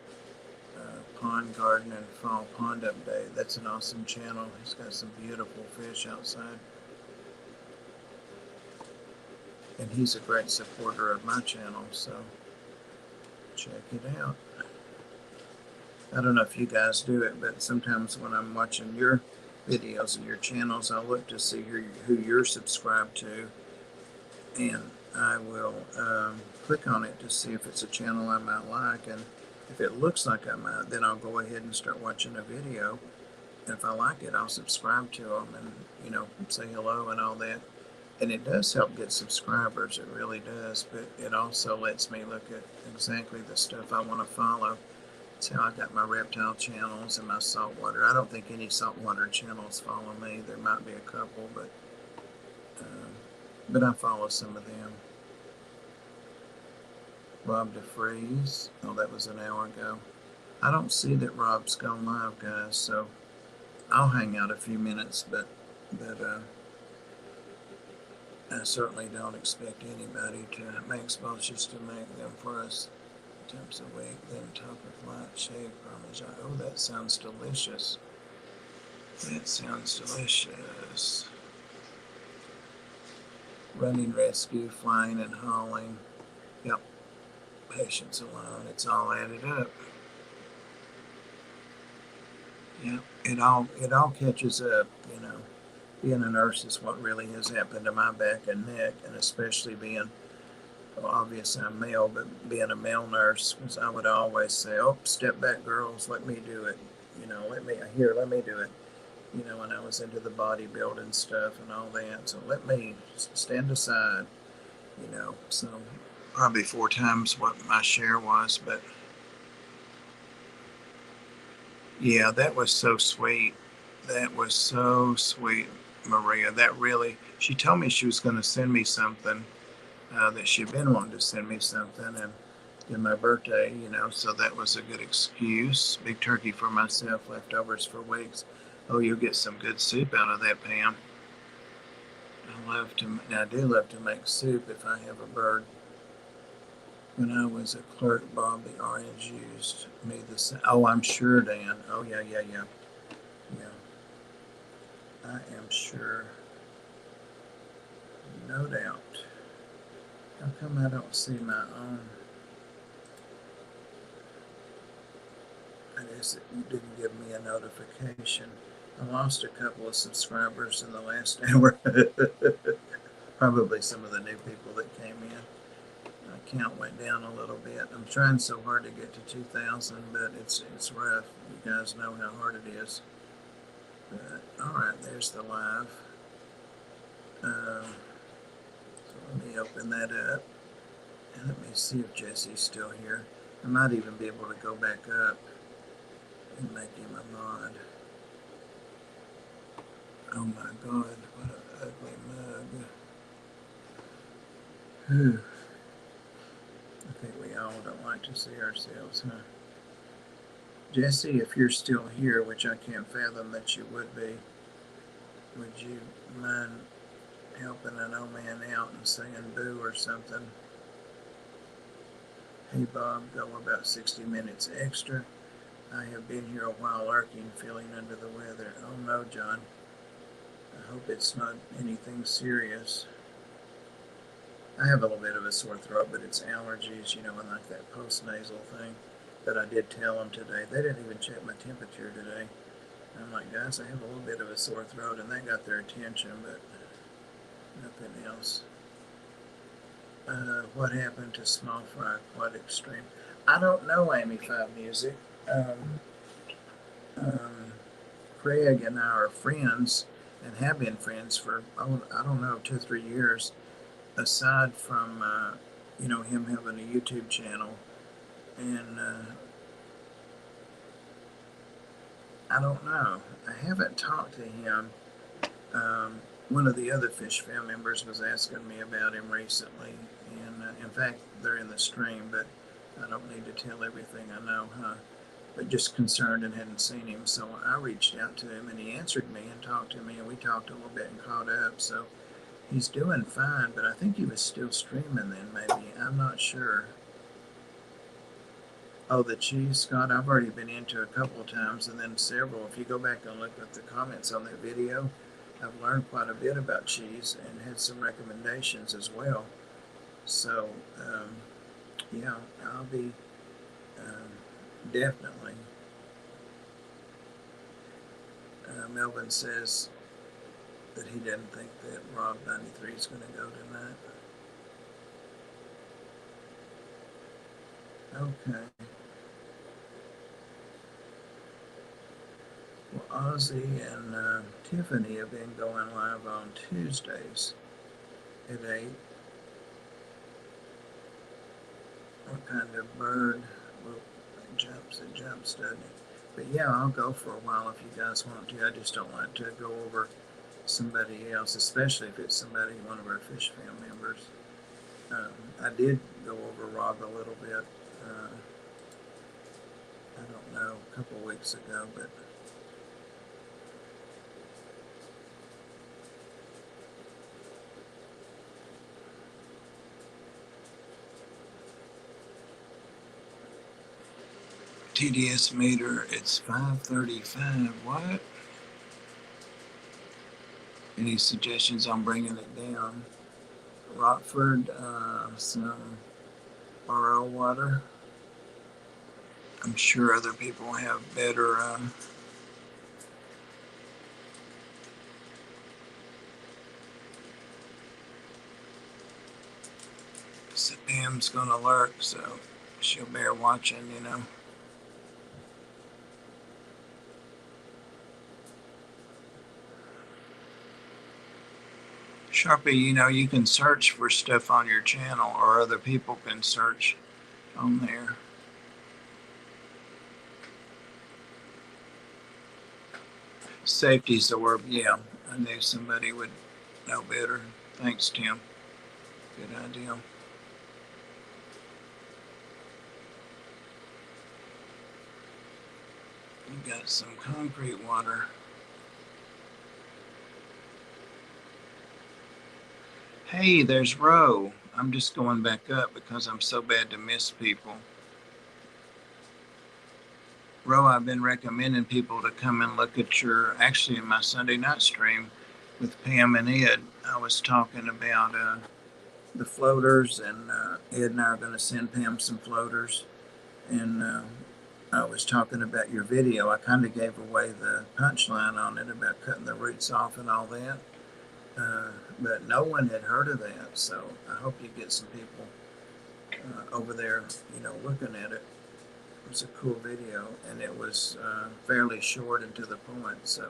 Pond Garden and Fall Pond Update. That's an awesome channel. He's got some beautiful fish outside. And he's a great supporter of my channel, so check it out. I don't know if you guys do it, but sometimes when I'm watching your videos and your channels, I'll look to see who you're subscribed to, and I will click on it to see if it's a channel I might like, and if it looks like I might, then I'll go ahead and start watching a video, and if I like it, I'll subscribe to them and, you know, say hello and all that. And it does help get subscribers, it really does, but it also lets me look at exactly the stuff I want to follow. That's how I got my reptile channels and my saltwater. I don't think any saltwater channels follow me. There might be a couple, but I follow some of them. Rob DeFreeze. Oh, that was an hour ago. I don't see that Rob's gone live, guys, so I'll hang out a few minutes, but I certainly don't expect anybody to make expulsions to make them for us. Times a week, then top of light shade parmesan. Oh, that sounds delicious. That sounds delicious. Running rescue, flying and hauling. Yep. Patience alone. It's all added up. Yep. It all catches up, you know. Being a nurse is what really has happened to my back and neck, and especially being, well, obviously I'm male, but being a male nurse, because I would always say, oh, step back, girls, let me do it. You know, let me do it. You know, when I was into the bodybuilding stuff and all that. So let me stand aside, you know. So probably 4 times what my share was, but yeah, that was so sweet. That was so sweet, Maria. That really, she told me she was going to send me something, that she'd been wanting to send me something, and in my birthday, you know, so that was a good excuse. Big turkey for myself, leftovers for weeks. Oh, you'll get some good soup out of that, Pam. I do love to make soup if I have a bird. When I was a clerk, Bob, the orange used me the same. Oh, I'm sure, Dan. Oh, yeah. I am sure. No doubt. How come I don't see my own? I guess you didn't give me a notification. I lost a couple of subscribers in the last hour. Probably some of the new people that came in. My count went down a little bit. I'm trying so hard to get to 2,000, but it's rough. You guys know how hard it is. But all right, there's the live. So let me open that up, and let me see if Jesse's still here. I might even be able to go back up and make him a mod. Oh my God, what an ugly mug. Whew. I think we all don't like to see ourselves, huh? Jesse, if you're still here, which I can't fathom that you would be, would you mind helping an old man out and saying boo or something? Hey Bob, go about 60 minutes extra. I have been here a while lurking, feeling under the weather. Oh no, John. I hope it's not anything serious. I have a little bit of a sore throat, but it's allergies, you know, and like that post-nasal thing. But I did tell them today. They didn't even check my temperature today. I'm like, guys, I have a little bit of a sore throat, and that got their attention, but nothing else. What happened to Small Fry Quad Extreme? I don't know, Amy Five Music. Um, um, Craig and I are friends and have been friends for, oh, I don't know, 2 or 3 years. Aside from, him having a YouTube channel, and I don't know. I haven't talked to him. One of the other Fish Fam members was asking me about him recently, and in fact, they're in the stream, but I don't need to tell everything I know, huh? But just concerned and hadn't seen him, so I reached out to him, and he answered me and talked to me, and we talked a little bit and caught up. So he's doing fine, but I think he was still streaming then, maybe. I'm not sure. Oh, the cheese, Scott, I've already been into a couple of times, and then several. If you go back and look at the comments on that video, I've learned quite a bit about cheese and had some recommendations as well. So, yeah, I'll be definitely. Melvin says that he doesn't think that Rob 93 is going to go tonight. Okay. Well, Ozzy and Tiffany have been going live on Tuesdays at 8. What kind of bird? Well, it jumps, doesn't it? But yeah, I'll go for a while if you guys want to. I just don't like to go over somebody else, especially if it's one of our Fish Fam members. I did go over Rob a little bit. I don't know, a couple weeks ago, but TDS meter, it's 535. What? Any suggestions on bringing it down? Rockford, some RO water. I'm sure other people have better. So Pam's gonna lurk, so she'll bear watching. Sharpie, you can search for stuff on your channel, or other people can search on there. Safety's the word. Yeah, I knew somebody would know better. Thanks, Tim. Good idea. You got some concrete water. Hey, there's Ro. I'm just going back up because I'm so bad to miss people. Ro, I've been recommending people to come and look at actually in my Sunday night stream with Pam and Ed. I was talking about the floaters, and Ed and I are going to send Pam some floaters. And I was talking about your video. I kind of gave away the punchline on it about cutting the roots off and all that. But no one had heard of that, so I hope you get some people over there, looking at it. It was a cool video, and it was fairly short and to the point, so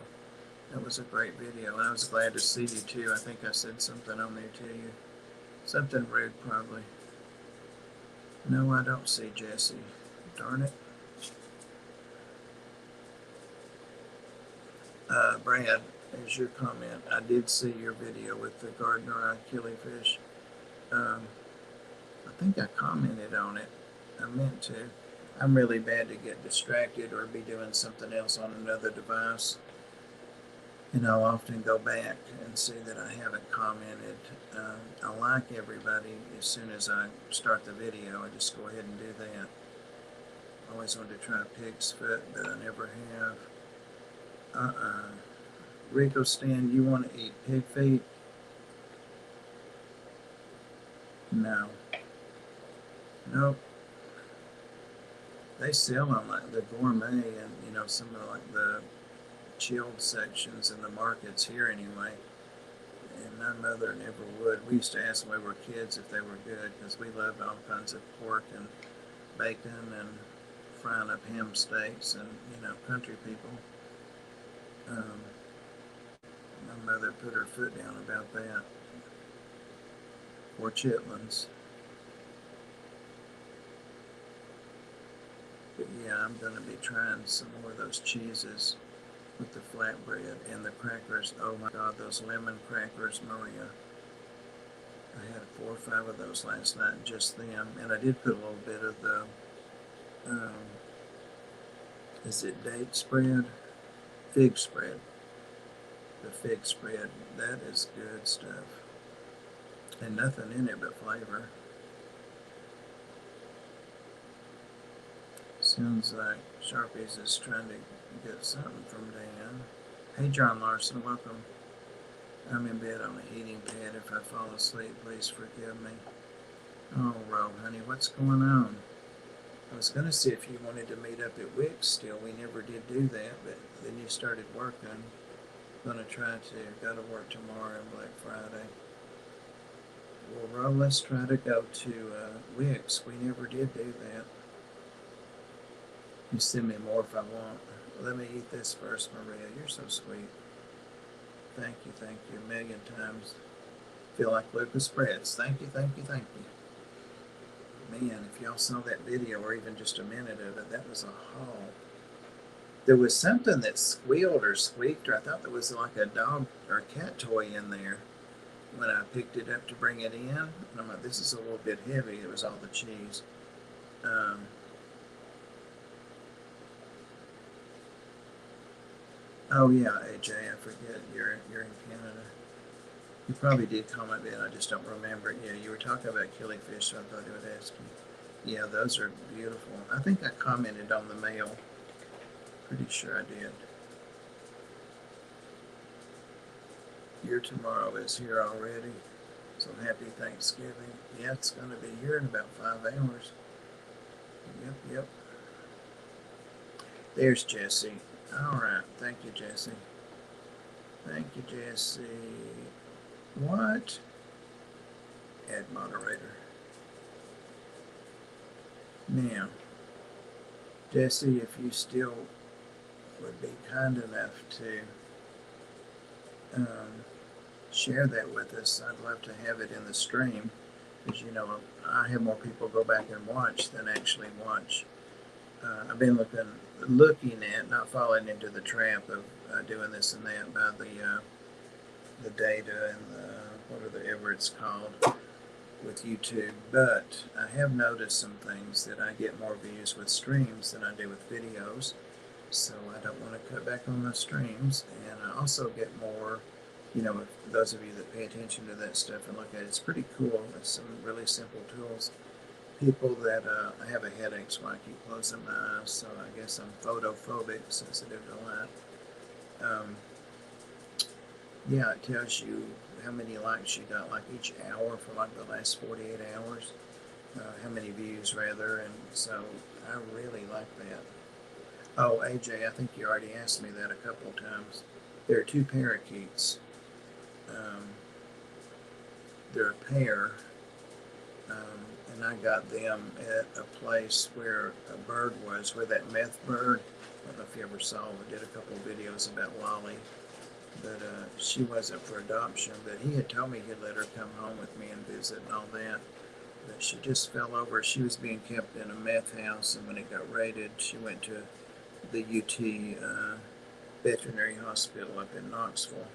that was a great video. And I was glad to see you too. I think I said something on there to you. Something rude, probably. No, I don't see Jesse. Darn it. Brad, as your comment, I did see your video with the Gardner Eye killifish. I think I commented on it. I meant to. I'm really bad to get distracted or be doing something else on another device. And I'll often go back and see that I haven't commented. I like everybody as soon as I start the video. I just go ahead and do that. I always wanted to try pig's foot, but I never have. Rico Stan, you want to eat pig feet? No. Nope. They sell them like the gourmet and some of like the chilled sections in the markets here anyway. And my mother never would. We used to ask when we were kids if they were good because we loved all kinds of pork and bacon and frying up ham steaks and country people. Um, my mother put her foot down about that. Or chitlins. But yeah, I'm going to be trying some more of those cheeses with the flatbread and the crackers. Oh my God, those lemon crackers, Maria. I had 4 or 5 of those last night, just them. And I did put a little bit of the, um, is it date spread? Fig spread. The fig spread. That is good stuff. And nothing in it but flavor. Sounds like Sharpies is trying to get something from Dan. Hey, John Larson, welcome. I'm in bed on a heating pad. If I fall asleep, please forgive me. Oh, Ro, honey, what's going on? I was going to see if you wanted to meet up at Wix still. We never did do that, but then you started working. Going to try to go to work tomorrow and Black Friday. Well, Ro, let's try to go to Wix. We never did do that. You send me more if I want. Let me eat this first, Maria. You're so sweet. Thank you a million times. Feel like Lucas Spreads. Thank you. Man, if y'all saw that video or even just a minute of it, that was a haul. There was something that squealed or squeaked, or I thought there was like a dog or a cat toy in there when I picked it up to bring it in. And I'm like, this is a little bit heavy. It was all the cheese. Oh yeah, AJ, I forget you're in Canada. You probably did comment that, I just don't remember it. Yeah, you were talking about killifish, so I thought I would ask you. Yeah, those are beautiful. I think I commented on the mail. Pretty sure I did. Your tomorrow is here already, so happy Thanksgiving. Yeah, it's going to be here in about 5 hours. Yep. There's Jesse. All right, thank you, Jesse. What? Add moderator. Now, Jesse, if you still would be kind enough to share that with us, I'd love to have it in the stream, because I have more people go back and watch than actually watch. I've been looking at, not falling into the trap of doing this and that by the data and whatever it's called with YouTube, but I have noticed some things that I get more views with streams than I do with videos, so I don't want to cut back on the streams. And I also get more, those of you that pay attention to that stuff and look at it, it's pretty cool. It's some really simple tools. People that I have a headache, so I keep closing my eyes, so I guess I'm photophobic, sensitive to light. Yeah, it tells you how many likes you got, like each hour for like the last 48 hours, how many views rather, and so I really like that. Oh, AJ, I think you already asked me that a couple of times. There are 2 parakeets. They're a pair, and I got them at a place where a bird was, where that meth bird, I don't know if you ever saw, I did a couple of videos about Lolly, but she wasn't for adoption, but he had told me he'd let her come home with me and visit and all that, but she just fell over. She was being kept in a meth house, and when it got raided, she went to the UT veterinary hospital up in Knoxville,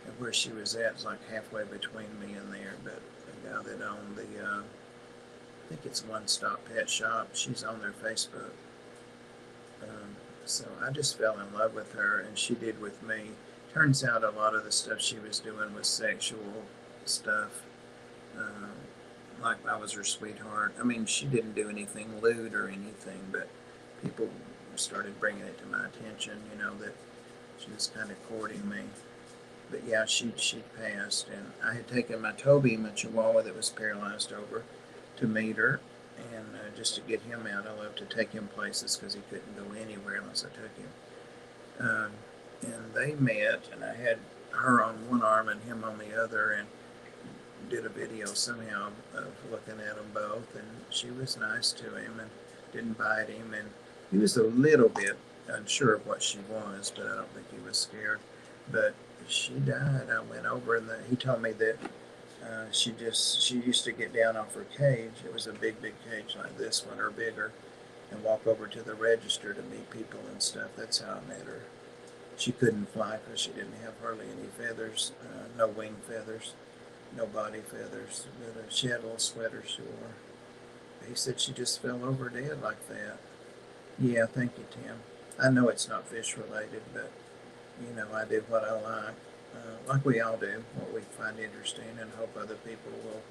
and where she was at is like halfway between me and there, but the guy that owned the I think it's One Stop Pet Shop, she's on their Facebook. So I just fell in love with her, and she did with me. Turns out a lot of the stuff she was doing was sexual stuff. Like I was her sweetheart. I mean, she didn't do anything lewd or anything, but people started bringing it to my attention, that she was kind of courting me. But yeah, she passed, and I had taken my Toby, my Chihuahua that was paralyzed, over to meet her, and just to get him out. I love to take him places because he couldn't go anywhere unless I took him. And they met, and I had her on one arm and him on the other, and did a video somehow of looking at them both. And she was nice to him and didn't bite him, and he was a little bit unsure of what she was, but I don't think he was scared. But she died. I went over, and he told me that she used to get down off her cage. It was a big cage like this one or bigger, and walk over to the register to meet people and stuff. That's how I met her. She couldn't fly because she didn't have hardly any feathers, no wing feathers, no body feathers. But she had a little sweater she wore. He said she just fell over dead like that. Yeah, thank you, Tim. I know it's not fish related, but you know, I do what I like we all do, what we find interesting, and hope other people will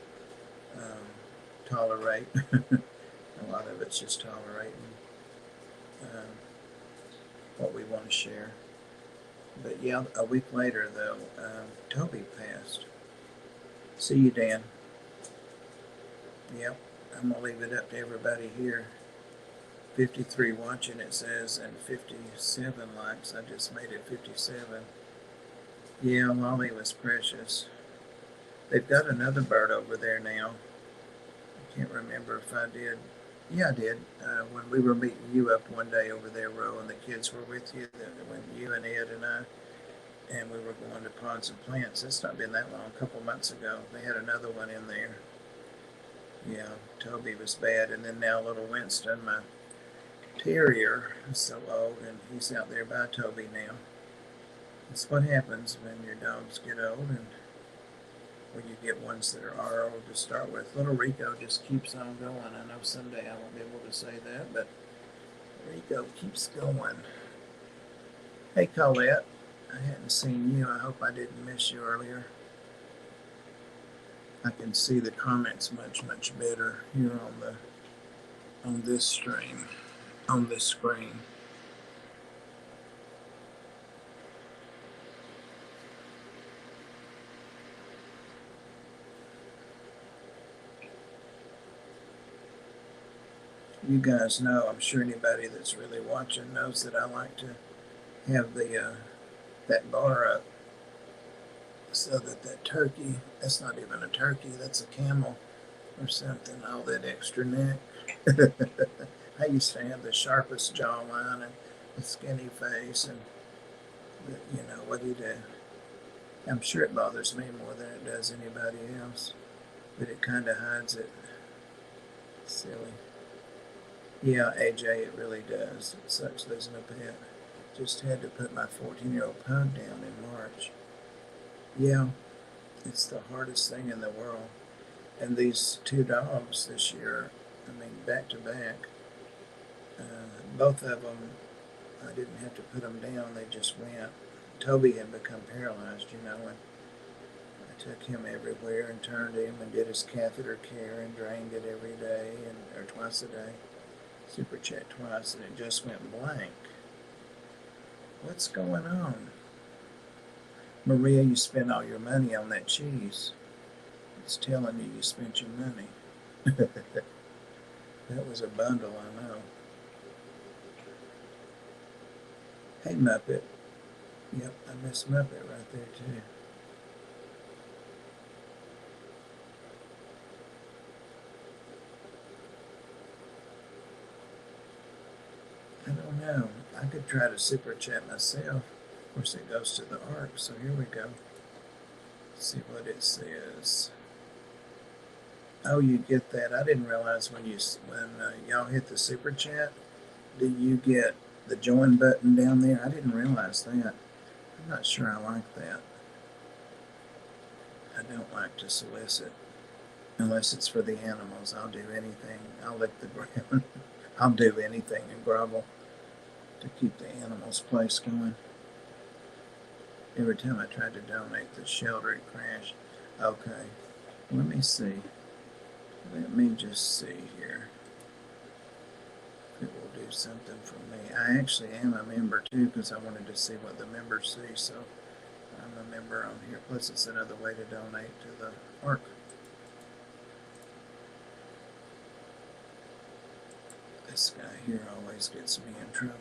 tolerate. A lot of it's just tolerating what we want to share. But yeah, a week later, though, Toby passed. See you, Dan. Yep, I'm going to leave it up to everybody here. 53 watching, it says, and 57 likes. I just made it 57. Yeah, Lolly was precious. They've got another bird over there now. I can't remember if I did. Yeah, I did. When we were meeting you up one day over there, Ro, and the kids were with you, when you and Ed and I, and we were going to Pods and Plants. It's not been that long, a couple months ago. They had another one in there. Yeah, Toby was bad. And then now little Winston, my terrier, is so old, and he's out there by Toby now. That's what happens when your dogs get old, and when you get ones that are old to start with. Little Rico just keeps on going. I know someday I won't be able to say that, but Rico keeps going. Hey, Colette. I hadn't seen you. I hope I didn't miss you earlier. I can see the comments much better here on this stream, on this screen. You guys know, I'm sure anybody that's really watching knows that I like to have the that bar up so that turkey, that's not even a turkey, that's a camel or something, all that extra neck. I used to have the sharpest jawline and a skinny face, and you know, what do you do? I'm sure it bothers me more than it does anybody else, but it kind of hides it. Silly. Yeah, AJ, it really does. It sucks losing a pet. Just had to put my 14-year-old pug down in March. Yeah, it's the hardest thing in the world. And these two dogs this year, I mean, back to back, both of them, I didn't have to put them down, they just went. Toby had become paralyzed, you know, and I took him everywhere and turned him and did his catheter care and drained it every day, or twice a day. Super chat twice, and it just went blank. What's going on? Maria, you spent all your money on that cheese. It's telling you spent your money. That was a bundle, I know. Hey, Muppet. Yep, I miss Muppet right there, too. I don't know. I could try to super chat myself. Of course, it goes to the ARC, so here we go. Let's see what it says. Oh, you get that. I didn't realize when y'all hit the super chat, do you get the join button down there? I didn't realize that. I'm not sure I like that. I don't like to solicit unless it's for the animals. I'll do anything. I'll lick the ground. I'll do anything and grovel to keep the animals' place going. Every time I tried to donate the shelter, it crashed. Okay, let me see. Let me just see here. It will do something for me. I actually am a member too, because I wanted to see what the members see. So I'm a member on here. Plus, it's another way to donate to the ARC. This guy here always gets me in trouble.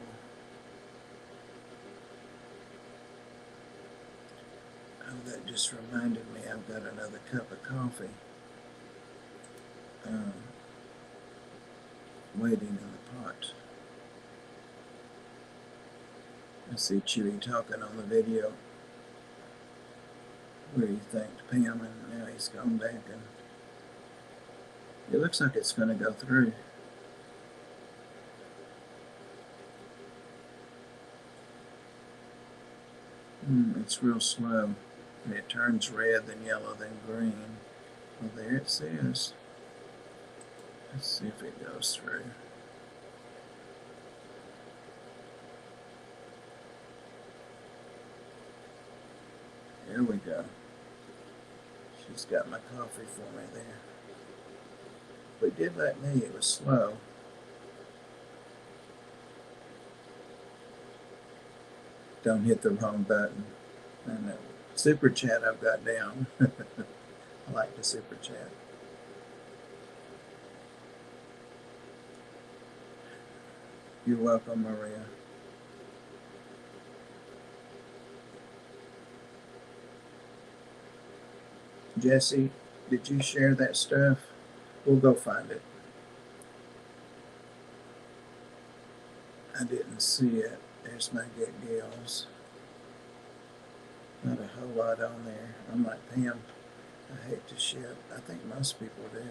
Oh, that just reminded me I've got another cup of coffee waiting in the pot. I see Chewy talking on the video where he thanked Pam, and now he's gone back, and it looks like it's going to go through. It's real slow, and it turns red, then yellow, then green. Well, there it says. Let's see if it goes through. There we go. She's got my coffee for me there. But it did let me, it was slow. Don't hit the wrong button. And the super chat I've got down. I like the super chat. You're welcome, Maria. Jesse, did you share that stuff? We'll go find it. I didn't see it. There's my Get Gills. Not a whole lot on there. I'm like Pam. I hate to ship. I think most people do.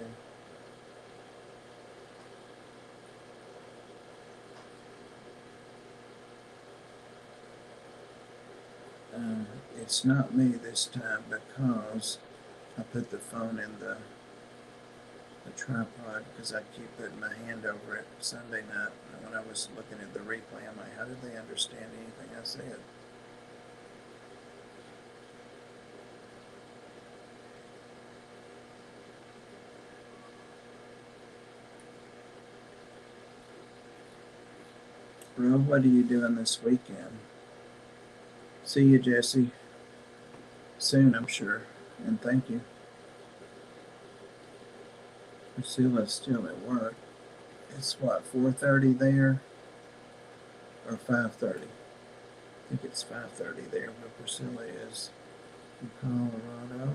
It's not me this time because I put the phone in the tripod because I keep putting my hand over it Sunday night. And when I was looking at the replay, I'm like, how did they understand anything I said? Rob, what are you doing this weekend? See you, Jesse. Soon, I'm sure. And thank you. Priscilla's still at work. It's what, 4:30 there? Or 5:30? I think it's 5:30 there where Priscilla is in Colorado.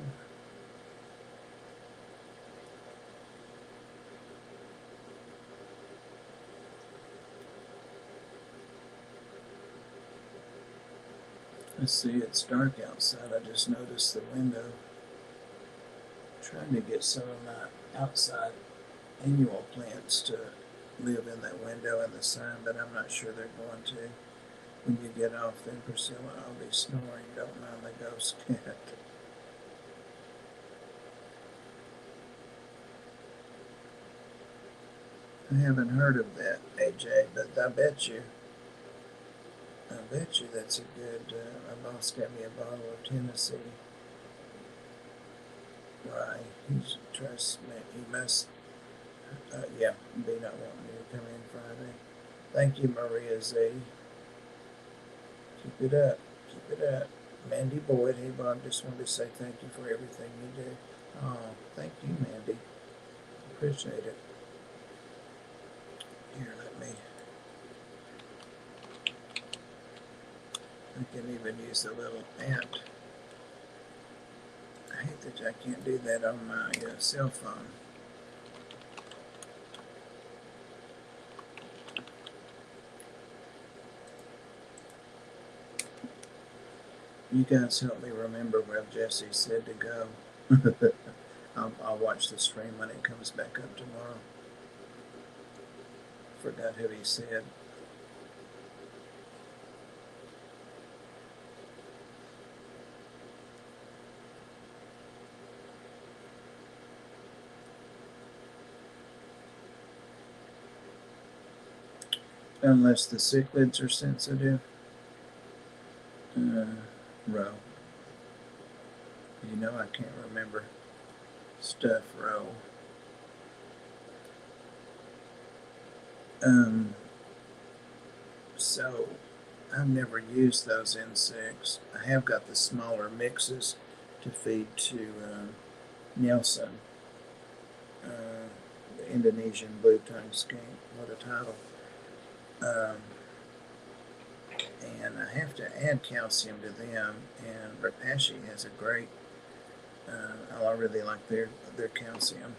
Let's see, it's dark outside. I just noticed the window. I'm trying to get some of my outside annual plants to live in that window in the sun, but I'm not sure they're going to. When you get off, then Priscilla, I'll be snoring. Don't mind the ghost cat. I haven't heard of that, AJ, but I bet you that's a good, my boss got me a bottle of Tennessee rye. Trust me, he must, yeah, be not wanting me to come in Friday. Thank you, Maria Z. Keep it up, keep it up. Mandy Boyd, hey Bob, just wanted to say thank you for everything you do. Oh, thank you, Mandy. Appreciate it. Here, let me. I can even use the little ant. I hate that I can't do that on my cell phone. You guys help me remember where Jesse said to go. I'll watch the stream when it comes back up tomorrow. Forgot who he said. Unless the cichlids are sensitive. Row. You know I can't remember stuff, row. So I've never used those insects. I have got the smaller mixes to feed to Nelson. The Indonesian blue tongue skink. What a title. And I have to add calcium to them, and Repashy has a great, I really like their calcium,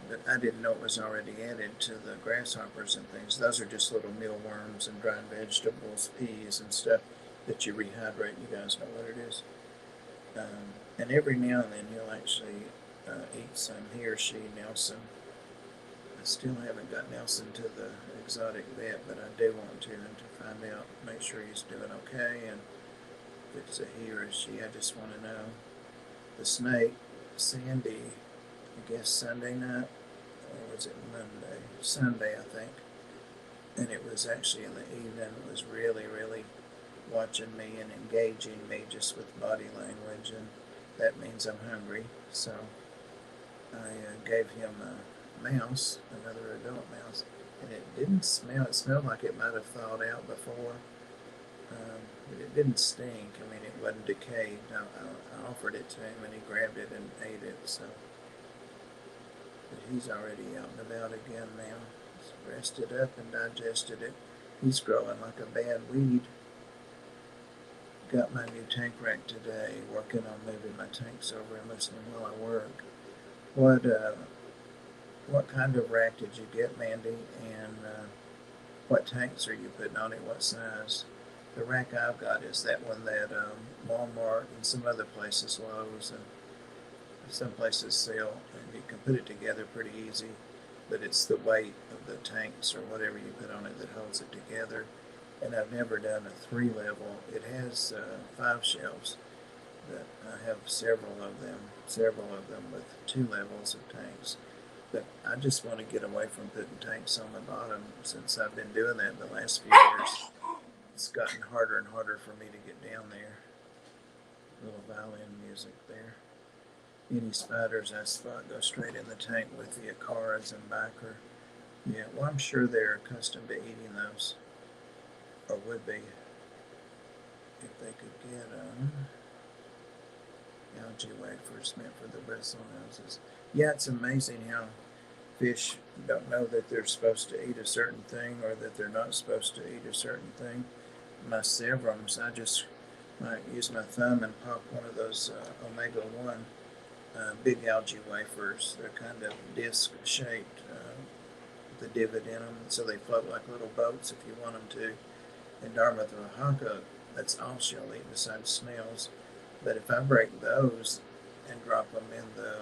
but I didn't know it was already added to the grasshoppers and things. Those are just little mealworms and dried vegetables, peas and stuff that you rehydrate. You guys know what it is. And every now and then he'll actually eat some, he or she, Nelson. I still haven't got Nelson to the exotic vet, but I do want to, and to find out, make sure he's doing okay, and if it's a he or a she. I just want to know. The snake, Sandy, I guess Sunday night, or was it Monday? Sunday, I think. And it was actually in the evening. It was really, really watching me and engaging me just with body language, and that means I'm hungry. So I gave him a mouse, another adult mouse, and it didn't smell. It smelled like it might have thawed out before, but it didn't stink. I mean, it wasn't decayed. I offered it to him, and he grabbed it and ate it. So, but he's already out and about again now. He's rested up and digested it. He's growing like a bad weed. Got my new tank rack today, working on moving my tanks over and listening while I work. What kind of rack did you get, Mandy? And what tanks are you putting on it? What size? The rack I've got is that one that Walmart and some other places, Lowe's and some places sell, and you can put it together pretty easy, but it's the weight of the tanks or whatever you put on it that holds it together. And I've never done a 3-level. It has 5 shelves, but I have several of them with 2 levels of tanks. But I just want to get away from putting tanks on the bottom. Since I've been doing that the last few years, it's gotten harder and harder for me to get down there. Little violin music there. Any spiders I spot go straight in the tank with the acaras and biker. Yeah, well, I'm sure they're accustomed to eating those, or would be, if they could get algae wafers meant for the bristle noses. Yeah, it's amazing how fish don't know that they're supposed to eat a certain thing or that they're not supposed to eat a certain thing. My sevrums, I just might use my thumb and pop one of those omega-1 big algae wafers. They're kind of disc shaped, with a divot in them, so they float like little boats if you want them to. And Dharma Haka, that's all she'll eat besides snails. But if I break those and drop them in the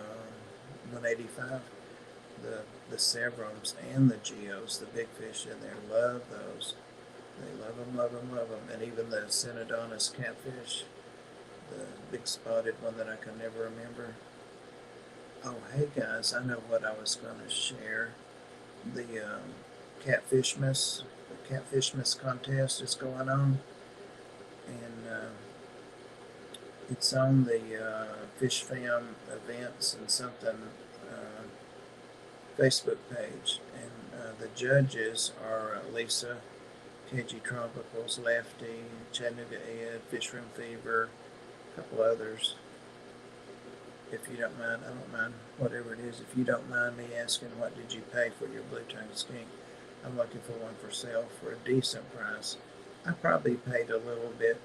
185, the sevrums and the geos, the big fish in there, love those. They love them, love them, love them. And even the Synodontis catfish, the big spotted one that I can never remember. Oh, hey guys, I know what I was going to share. The Catfishmas contest is going on, and it's on the Fish Fam events and something Facebook page, and the judges are Lisa, KG Tropicals, Lefty, Chattanooga Ed, Fish Room Fever, a couple others. If you don't mind, I don't mind whatever it is. If you don't mind me asking, what did you pay for your blue-tongued skink? I'm looking for one for sale for a decent price. I probably paid a little bit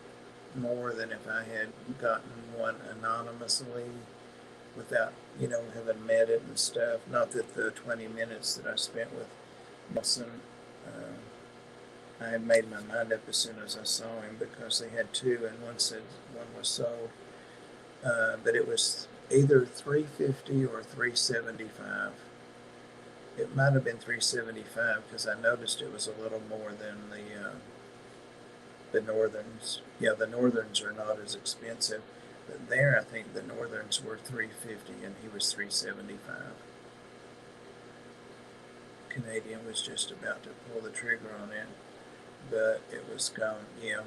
more than if I had gotten one anonymously without, having met it and stuff. Not that the 20 minutes that I spent with Nelson, I had made my mind up as soon as I saw him, because they had 2 and one said one was sold. But it was either $350 or $375. It might have been $375 because I noticed it was a little more than the Northerns. Yeah, the Northerns are not as expensive, but there I think the Northerns were $350 and he was $375. Canadian was just about to pull the trigger on it, but it was gone. Yeah,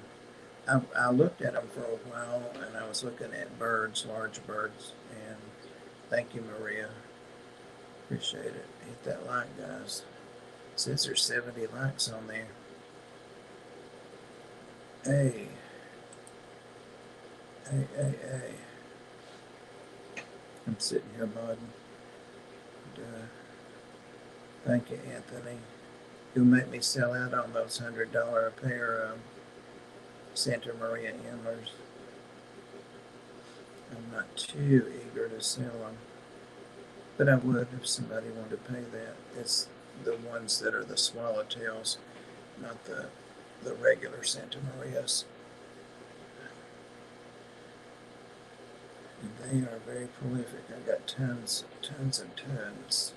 I looked at them for a while, and I was looking at birds, large birds, and thank you, Maria. Appreciate it. Hit that like, guys. It says there's 70 likes on there. Hey. I'm sitting here modding. Thank you, Anthony. You make me sell out on those $100 a pair Santa Maria antlers. I'm not too eager to sell them, but I would if somebody wanted to pay that. It's the ones that are the swallowtails, not the regular Santa Marias. And they are very prolific. I got tons and tons.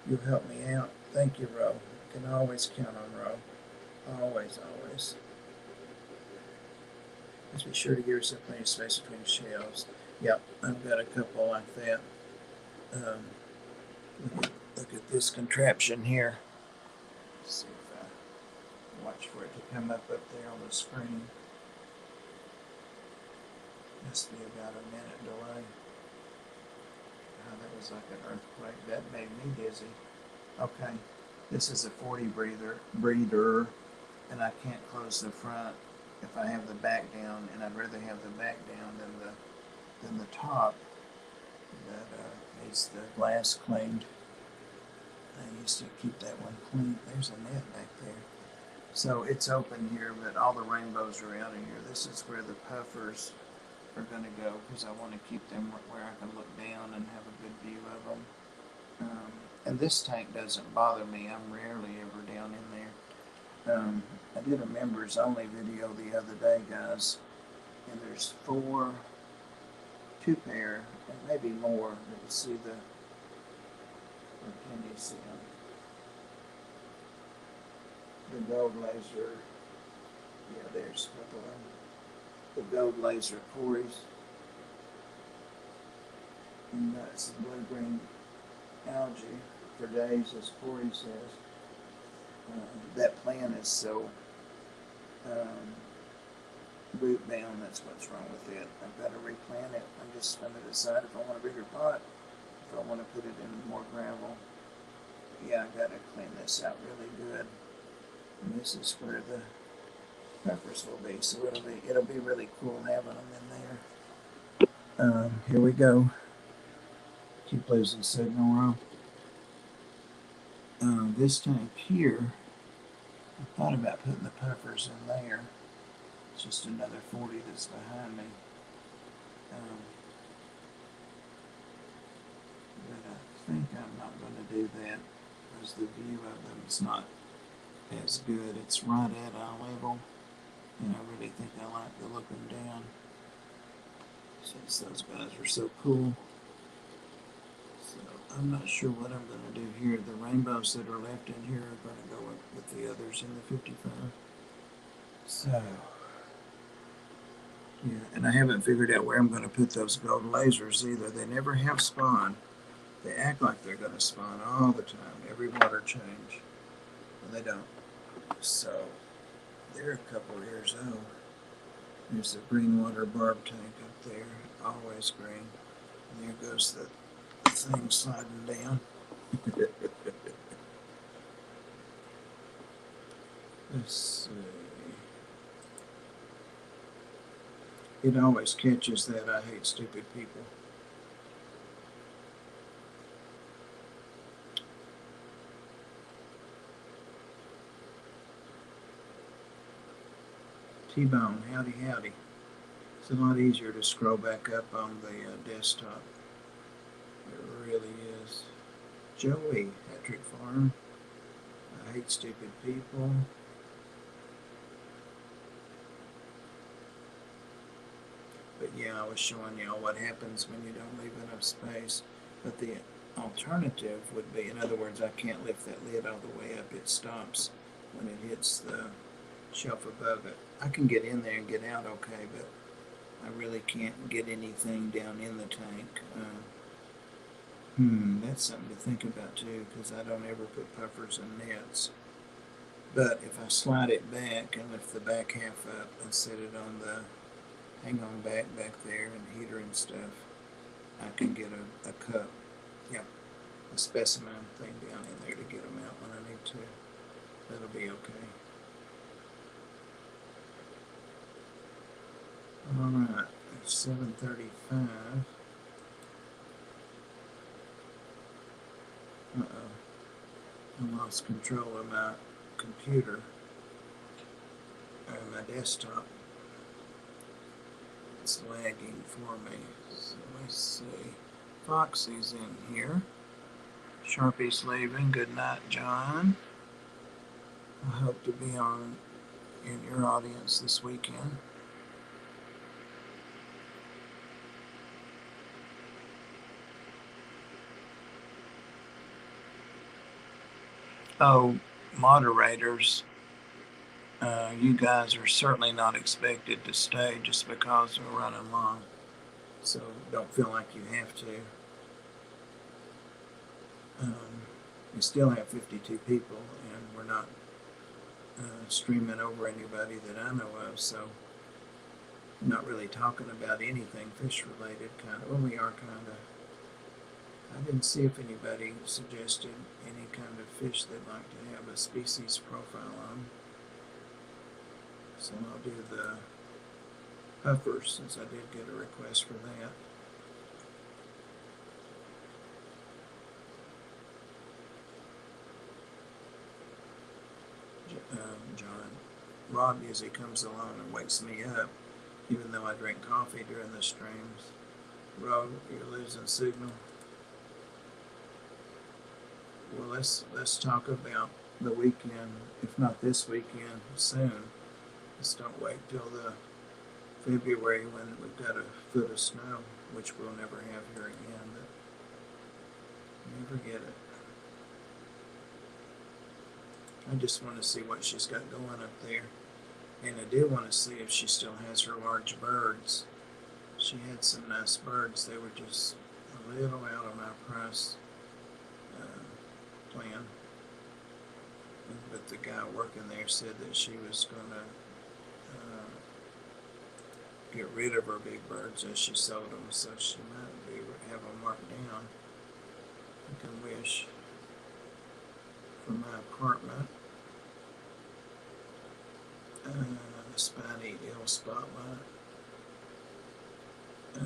You help me out. Thank you, Ro. You can always count on Ro. Always, always. Just be sure to give yourself plenty of space between the shelves. Yep, I've got a couple like that. Look at this contraption here. Let's see if I watch for it to come up there on the screen. Must be about a minute delay. Oh, that was like an earthquake. That made me dizzy. Okay, this is a 40 breeder, and I can't close the front if I have the back down, and I'd rather have the back down than the top. That needs the glass cleaned. I used to keep that one clean. There's a net back there. So it's open here, but all the rainbows are out of here. This is where the puffers are going to go, because I want to keep them where I can look down and have a good view of them. And this tank doesn't bother me. I'm rarely ever down in there. I did a members only video the other day, guys, and there's two pair, and maybe more. You can see or can you see them? The gold laser. Yeah, there's a couple of them. The gold laser Cories. And that's the blue-green algae for days, as Corey says. That plant is so root bound. That's what's wrong with it. I've got to replant it. I'm just going to decide if I want a bigger pot, if I want to put it in more gravel. Yeah, I got to clean this out really good. And this is where the peppers will be, so it'll be really cool having them in there. Here we go. Keep losing signal, Ron. This tank here, I thought about putting the puffers in there. It's just another 40 that's behind me. But I think I'm not going to do that, because the view of them is not as good. It's right at eye level, and I really think I like to look them down, since those guys are so cool. So I'm not sure what I'm going to do here. The rainbows that are left in here are going to go with the others in the 55. So, yeah, and I haven't figured out where I'm going to put those gold lasers either. They never have spawn. They act like they're going to spawn all the time, every water change. Well, they don't. So, they're a couple of years old. There's the green water barb tank up there, always green. And there goes the thing sliding down. Let's see. It always catches that I hate stupid people. T-Bone, howdy howdy. It's a lot easier to scroll back up on the desktop. It really is. Joey, Patrick Farm. I hate stupid people. But yeah, I was showing y'all what happens when you don't leave enough space. But the alternative would be, in other words, I can't lift that lid all the way up. It stops when it hits the shelf above it. I can get in there and get out okay, but I really can't get anything down in the tank. That's something to think about too, because I don't ever put puffers in nets. But if I slide it back and lift the back half up and set it on the hang on back there and heater and stuff, I can get a cup, a specimen thing down in there to get them out when I need to. That'll be okay. Alright, it's 7:35. Uh-oh. I lost control of my computer or my desktop. It's lagging for me. So let's see. Foxy's in here. Sharpie's leaving. Good night, John. I hope to be on in your audience this weekend. Oh, moderators, you guys are certainly not expected to stay just because we're running long. So don't feel like you have to. We still have 52 people, and we're not streaming over anybody that I know of. So I'm not really talking about anything fish related. Kind of. Well, we are kind of. I didn't see if anybody suggested any kind of fish they'd like to have a species profile on. So I'll do the puffers since I did get a request for that. John, Rob usually comes along and wakes me up, even though I drink coffee during the streams. Rob, you're losing signal. Well, let's talk about the weekend. If not this weekend, soon. Let's don't wait till the February when we've got a foot of snow, which we'll never have here again. But never get it. I just want to see what she's got going up there. And I do want to see if she still has her large birds. She had some nice birds. They were just a little out of my price plan. But the guy working there said that she was going to get rid of her big birds as she sold them, so she might be have them marked down. I can wish for my apartment. Spiny Eel Spotlight. I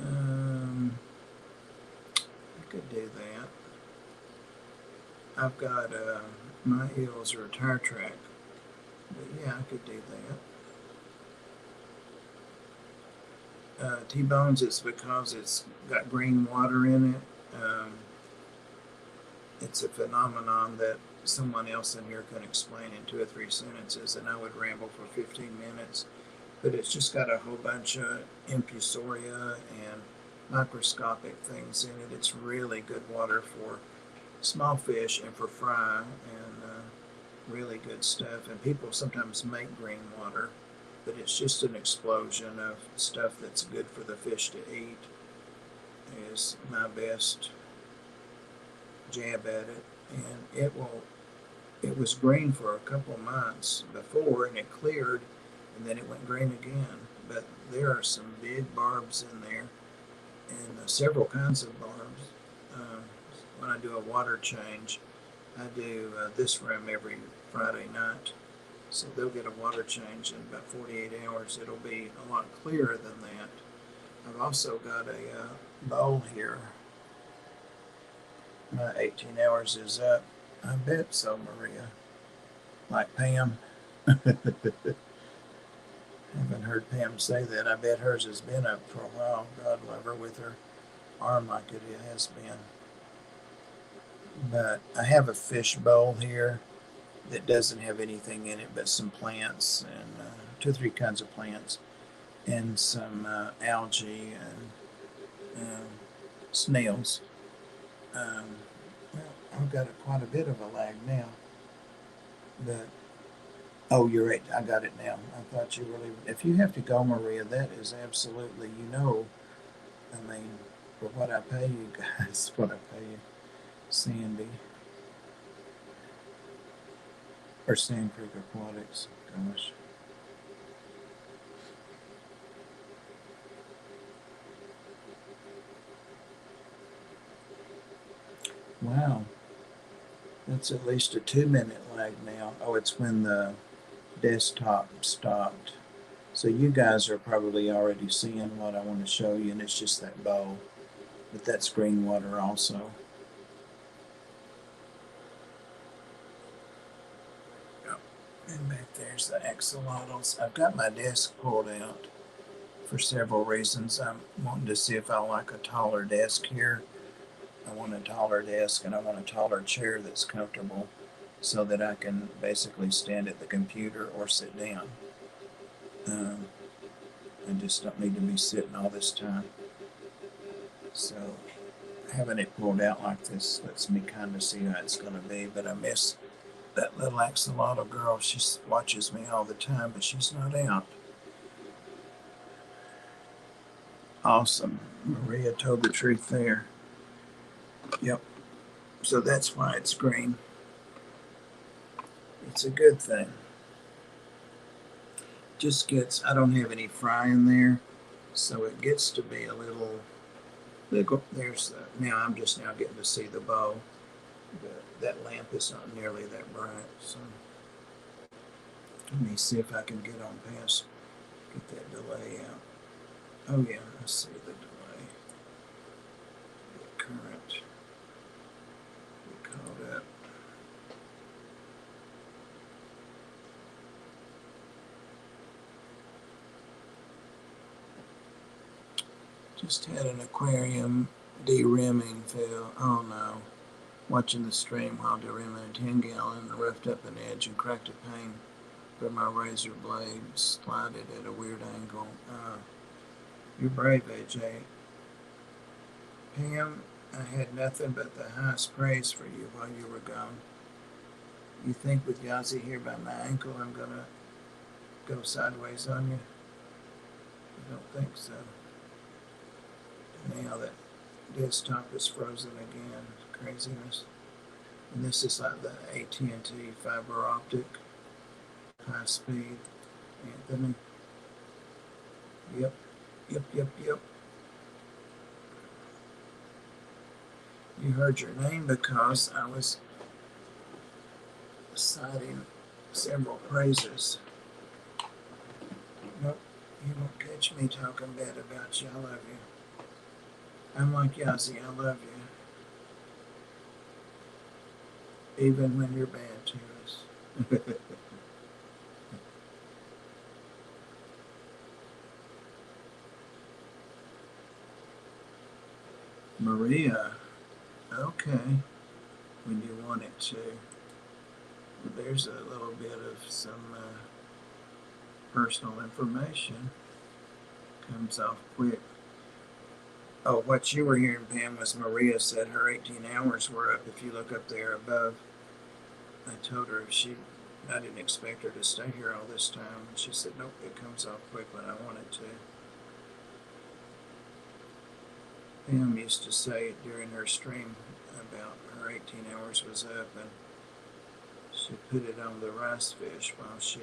could do that. I've got my eels are a tire track, but yeah, I could do that. T-bones, it's because it's got green water in it. It's a phenomenon that someone else in here can explain in 2 or 3 sentences, and I would ramble for 15 minutes. But it's just got a whole bunch of infusoria and microscopic things in it. It's really good water for small fish and for fry, and really good stuff. And people sometimes make green water, but it's just an explosion of stuff that's good for the fish to eat. Is my best jab at it. And it was green for a couple months before, and it cleared, and then it went green again. But there are some big barbs in there, and several kinds of barbs. When I do a water change, I do this room every Friday night, so they'll get a water change in about 48 hours. It'll be a lot clearer than that. I've also got a bowl here. My 18 hours is up. I bet so, Maria. Like Pam. Haven't heard Pam say that. I bet hers has been up for a while. God love her with her arm like it has been. But I have a fish bowl here that doesn't have anything in it but some plants and 2 or 3 kinds of plants and some algae and snails. Well, I've got quite a bit of a lag now. But oh, you're right. I got it now. I thought you really. If you have to go, Maria, that is absolutely. I mean, for what I pay you guys, what I pay you, Sandy or Sand Creek Aquatics. Gosh. Wow. That's at least a 2-minute lag now. Oh, it's when the desktop stopped. So you guys are probably already seeing what I want to show you, and it's just that bowl. But that's green water also. And back there's the axolotls. I've got my desk pulled out for several reasons. I'm wanting to see if I like a taller desk here. I want a taller desk and I want a taller chair that's comfortable so that I can basically stand at the computer or sit down. Um, I just don't need to be sitting all this time. So having it pulled out like this lets me kind of see how it's going to be. But I miss that little axolotl girl. She watches me all the time, but she's not out. Awesome. Maria told the truth there. Yep. So that's why it's green. It's a good thing. Just gets, I don't have any fry in there, so it gets to be a little, there's, now I'm just now getting to see the bow. That lamp is not nearly that bright, so let me see if I can get on past, get that delay out. Oh yeah, I see the delay. The current, get caught up. Just had an aquarium de-rimming fail. Oh no. Watching the stream while de-rimming a 10-gallon, roughed up an edge and cracked a pane where my razor blade slided at a weird angle. You're brave, AJ. Pam, I had nothing but the highest praise for you while you were gone. You think with Yazzie here by my ankle I'm gonna go sideways on you? I don't think so. Now that desktop is frozen again. Craziness. And this is like the AT&T fiber optic high speed. Anthony. Yep. You heard your name because I was citing several praises. Nope. You won't catch me talking bad about you. I love you. I'm like Yazzie. I love you. Even when you're bad to us. Maria. Okay. When you want it to. There's a little bit of some personal information. Comes off quick. Oh, what you were hearing, Pam, was Maria said her 18 hours were up. If you look up there above, I told her I didn't expect her to stay here all this time. And she said, nope, it comes off quick when I want it to. Pam used to say it during her stream about her 18 hours was up, and she put it on the rice fish while she,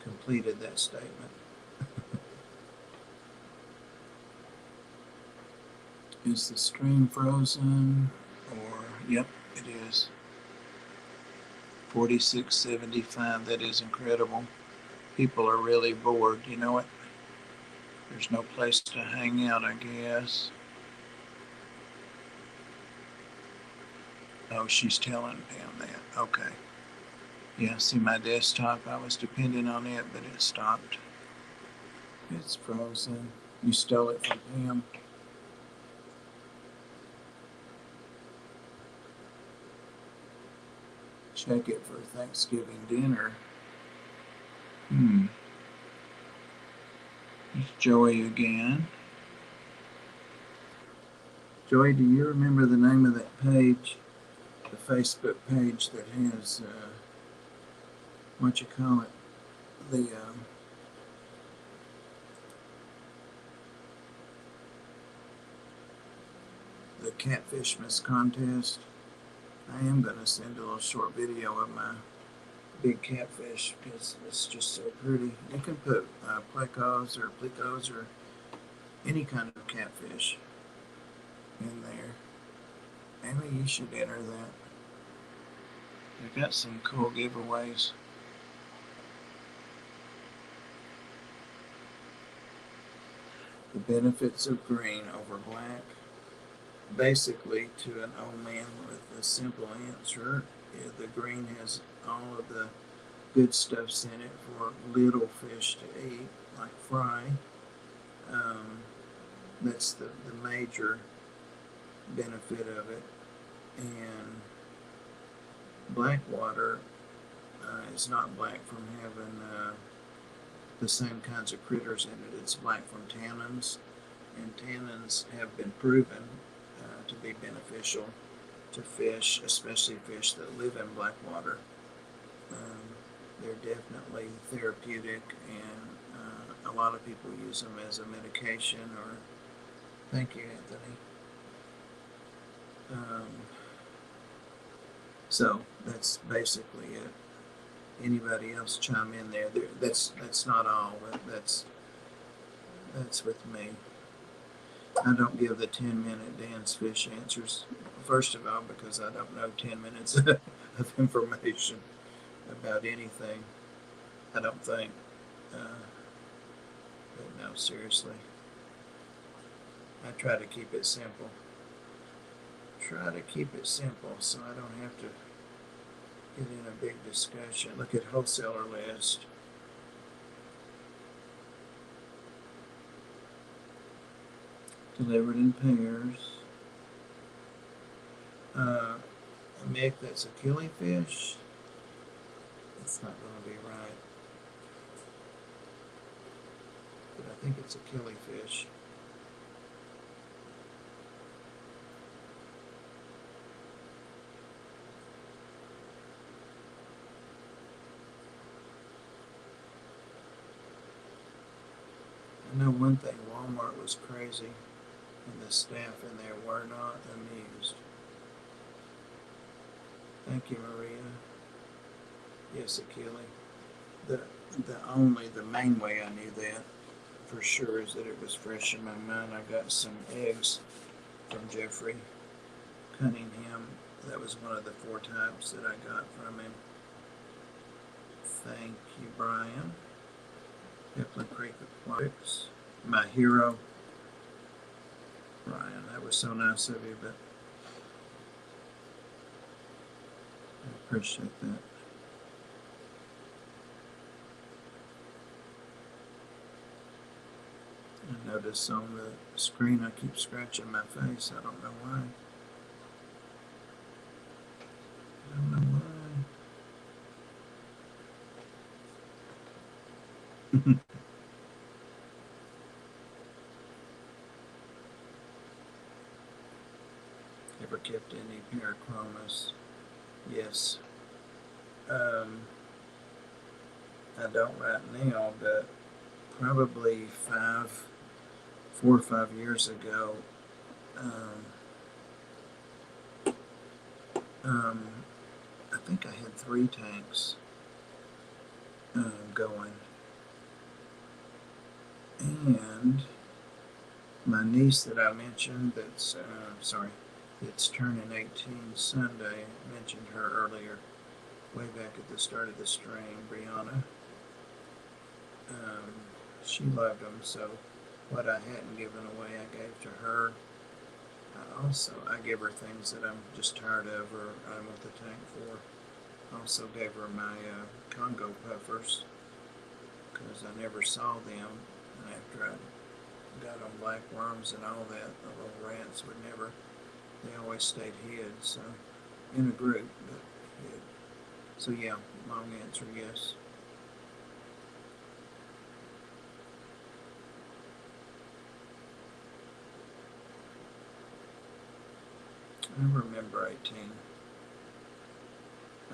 completed that statement. Is the stream frozen? Or, yep, it is. 4675, that is incredible. People are really bored, you know it? There's no place to hang out, I guess. Oh, she's telling Pam that. Okay. Yeah, see my desktop, I was depending on it, but it stopped. It's frozen. You stole it from Pam. Check it for Thanksgiving dinner. It's Joey again. Joey, do you remember the name of that page? The Facebook page that has, what you call it? The Catfishmas contest. I am going to send a little short video of my big catfish because it's just so pretty. You can put plecos or any kind of catfish in there. Maybe you should enter that. They've got some cool giveaways. The benefits of green over black. basically, to an old man with a simple answer, the green has all of the good stuffs in it for little fish to eat, like fry. Um, that's the major benefit of it. And black water is not black from having the same kinds of critters in it. It's black from tannins, and tannins have been proven to be beneficial to fish, especially fish that live in black water. Um, they're definitely therapeutic, and a lot of people use them as a medication. Or thank you, Anthony. Um, so that's basically it. Anybody else chime in there? That's not all, but that's with me. I don't give the 10-minute Dan's Fish answers. First of all, because I don't know 10 minutes of information about anything. I don't think. But no, seriously. I try to keep it simple. Try to keep it simple so I don't have to get in a big discussion. Look at wholesaler list. Delivered in pairs. Mick, that's a killifish. It's not going to be right. But I think it's a killifish. I know one thing, Walmart was crazy, and the staff in there were not amused. Thank you, Maria. Yes, Achille. The main way I knew that for sure is that it was fresh in my mind. I got some eggs from Jeffrey Cunningham. That was one of the 4 types that I got from him. Thank you, Brian. Hepler Creek Aquatics. My hero. Brian, that was so nice of you, but I appreciate that. I notice on the screen I keep scratching my face. I don't know why. I don't know why. Ever kept any Parachromis? Yes. I don't right now, but probably 4 or 5 years ago, I think I had 3 tanks going, and my niece that I mentioned, that's it's turning 18 Sunday. I mentioned her earlier, way back at the start of the stream, Brianna. She loved them, so what I hadn't given away, I gave to her. I give her things that I'm just tired of or I'm with the tank for. I also gave her my Congo puffers because I never saw them, and after I got on black worms and all that, the little rats would never. They always stayed hid, so in a group, but hid. So yeah, long answer, yes. I remember 18.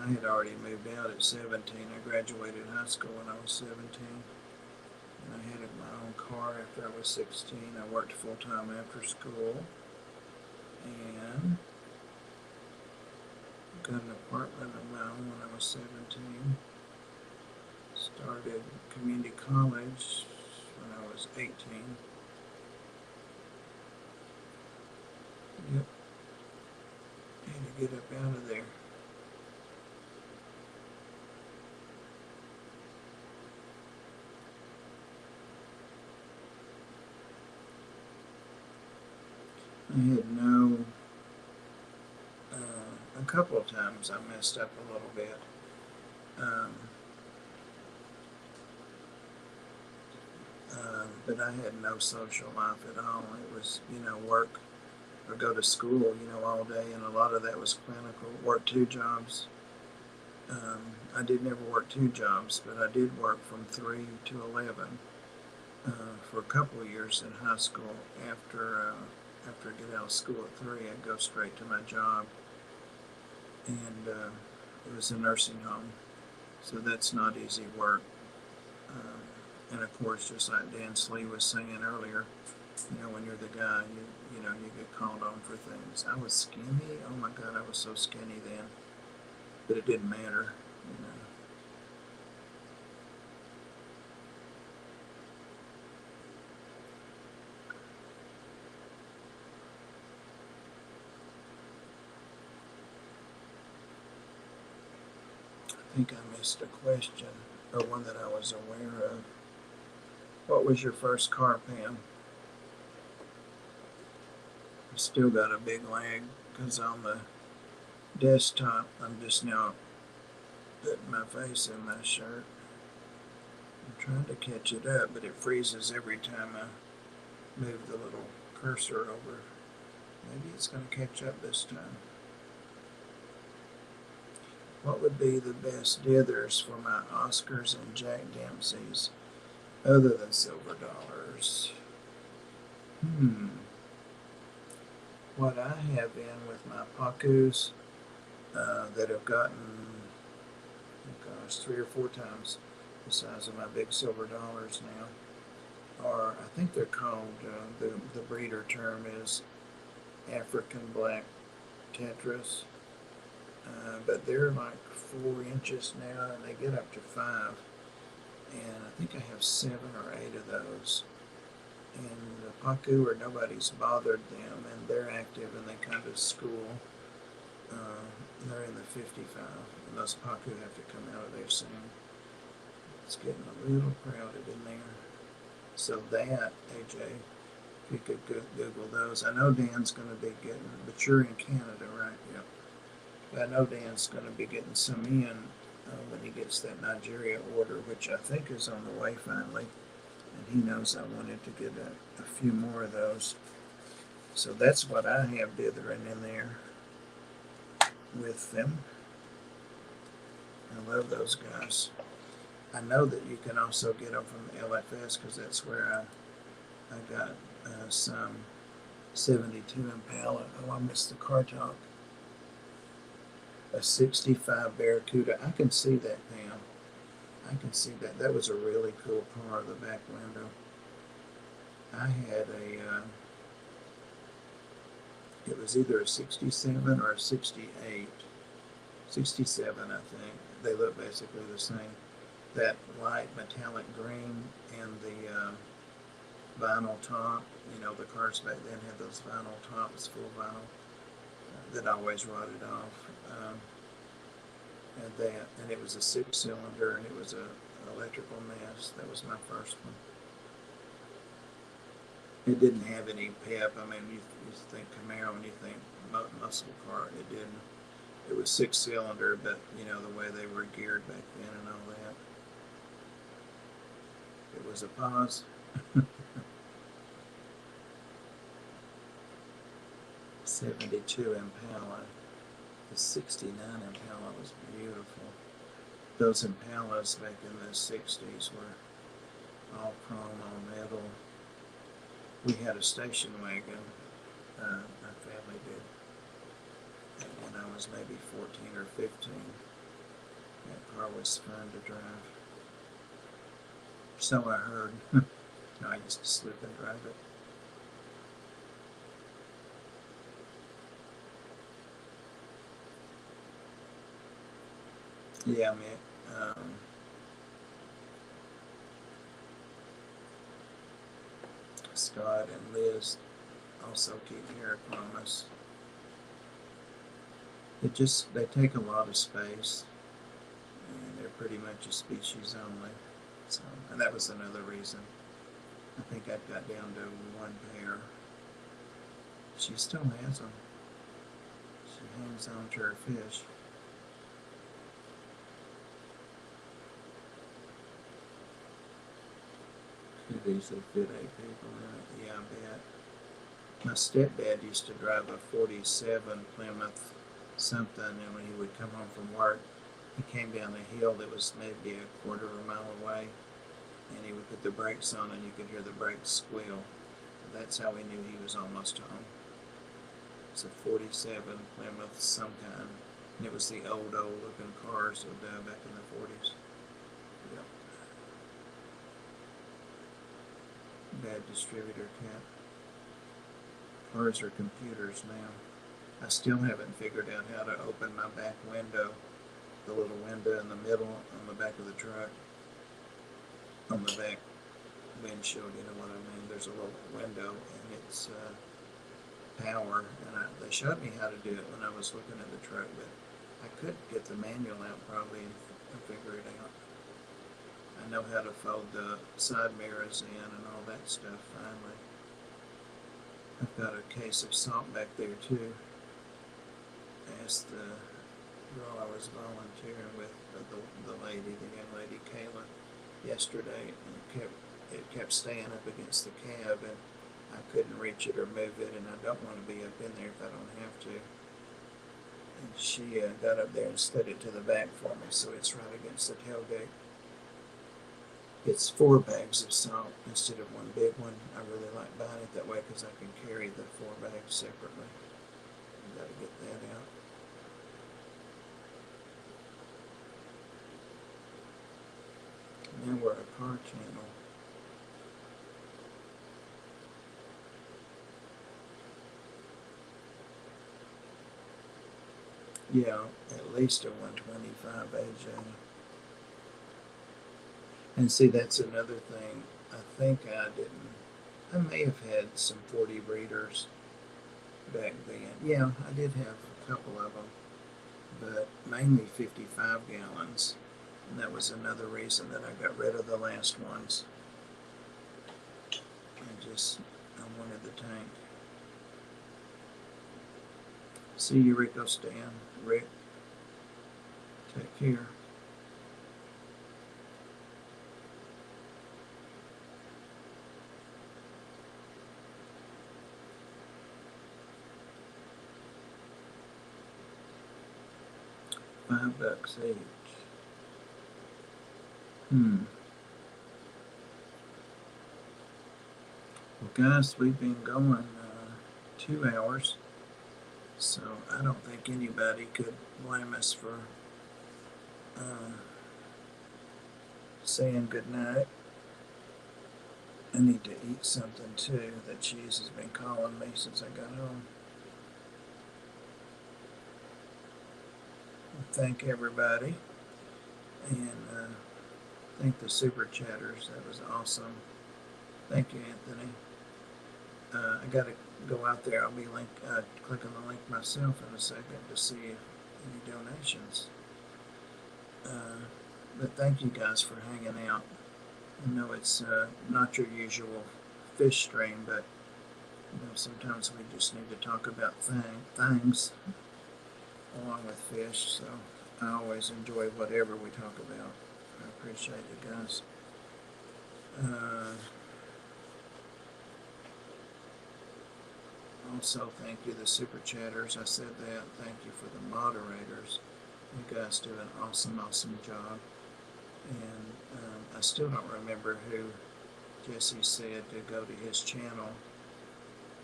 I had already moved out at 17. I graduated high school when I was 17. And I had my own car after I was 16. I worked full-time after school. And got an apartment of my own when I was 17. Started community college when I was 18. Yep. Had to get up out of there. I had no, a couple of times I messed up a little bit. Um, but I had no social life at all. It was, work or go to school, all day, and a lot of that was clinical. Work two jobs. I did never work two jobs, but I did work from 3 to 11 for a couple of years in high school. After I get out of school at 3, I'd go straight to my job, and it was a nursing home, so that's not easy work. And of course, just like Dan Slee was saying earlier, when you're the guy, you get called on for things. I was skinny. Oh my God, I was so skinny then, but it didn't matter. I think I missed a question, or one that I was aware of. What was your first car, Pam? I still got a big lag because on the desktop, I'm just now putting my face in my shirt. I'm trying to catch it up, but it freezes every time I move the little cursor over. Maybe it's going to catch up this time. What would be the best dithers for my Oscars and Jack Dempsey's other than silver dollars? What I have in with my Pacus that have gotten, oh gosh, 3 or 4 times the size of my big silver dollars now, are, I think they're called, the breeder term is African black tetras. But they're like 4 inches now, and they get up to 5. And I think I have 7 or 8 of those. And the Pacu, or nobody's bothered them, and they're active and they kind of school. They're in the 55, and those Pacu have to come out of there soon. It's getting a little crowded in there. So that, AJ, if you could Google those. I know Dan's going to be getting, but you're in Canada, right? Yep. I know Dan's going to be getting some in when he gets that Nigeria order, which I think is on the way finally. And he knows I wanted to get a few more of those. So that's what I have dithering in there with them. I love those guys. I know that you can also get them from LFS because that's where I got some 72 Impala. Oh, I missed the car talk. A 65 Barracuda. I can see that now. I can see that. That was a really cool car, the back window. I had it was either a 67 or a 68. 67, I think. They look basically the same. That light metallic green and the vinyl top. The cars back then had those vinyl tops, full vinyl, that always rotted off. And it was a 6-cylinder, and it was an electrical mess. That was my first one. It didn't have any pep. I mean, you think Camaro and you think muscle car. It didn't. It was 6-cylinder, but the way they were geared back then and all that. It was a pause. 72 Impala. The 69 Impala was beautiful. Those Impalas back in the 60s were all chrome, all metal. We had a station wagon. My family did. When I was maybe 14 or 15. That car was fun to drive. So I heard. I used to slip and drive it. Yeah, I mean, Scott and Liz also keep hair promise. They take a lot of space, and they're pretty much a species only. So, and that was another reason. I think I've got down to 1 pair. she still has them. She hangs on to her fish. Could easily fit 8 people in it. Yeah, I bet. My stepdad used to drive a 47 Plymouth something, and when he would come home from work, he came down a hill that was maybe a quarter of a mile away, and he would put the brakes on, and you could hear the brakes squeal. That's how we knew he was almost home. It's a 47 Plymouth some kind, and it was the old looking cars of back in the 40s. Yep. Bad distributor cap. Cars are computers now. I still haven't figured out how to open my back window, the little window in the middle on the back of the truck, on the back windshield, you know what I mean? There's a little window, and it's power, and they showed me how to do it when I was looking at the truck, but I could get the manual out probably and figure it out. I know how to fold the side mirrors in and all that stuff finally. I've got a case of salt back there too. I asked the girl I was volunteering with, the young lady Kayla, yesterday, and it kept staying up against the cab, and I couldn't reach it or move it, and I don't want to be up in there if I don't have to. And she got up there and slid it to the back for me, so it's right against the tailgate. It's 4 bags of salt instead of one big one. I really like buying it that way because I can carry the 4 bags separately. I've got to get that out. Now we're a car channel. Yeah, at least a 125 AJ. And see, that's another thing. I think I may have had some 40 breeders back then. Yeah, I did have a couple of them, but mainly 55 gallons. And that was another reason that I got rid of the last ones. I wanted the tank. See you, Rico Stan. Rick, take care. $5 each. Well, guys, we've been going 2 hours, so I don't think anybody could blame us for saying goodnight. I need to eat something too. The cheese has been calling me since I got home. Thank everybody, and thank the super chatters. That was awesome. Thank you, Anthony. I got to go out there. I'll be clicking the link myself in a second to see any donations. But thank you guys for hanging out. I know it's not your usual fish stream, but sometimes we just need to talk about things along with fish. So I always enjoy whatever we talk about. I appreciate you guys. Also, thank you, the super chatters. I said that. Thank you for the moderators. You guys do an awesome job. And I still don't remember who Jesse said to go to his channel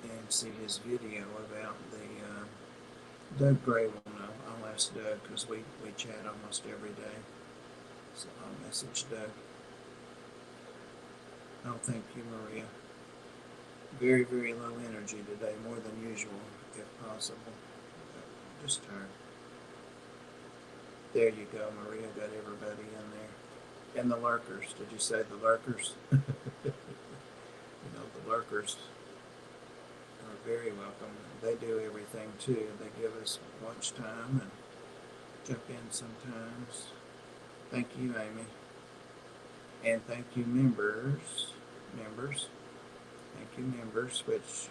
and see his video about the Doug Gray will know. I'll ask Doug because we chat almost every day. So I'll message Doug. Oh, thank you, Maria. Very, very low energy today, more than usual, if possible. Just turn. There you go, Maria. Got everybody in there. And the lurkers. Did you say the lurkers? The lurkers are very welcome. They do everything too. They give us lunch time and jump in sometimes. Thank you, Amy. And thank you, members. Thank you, members, which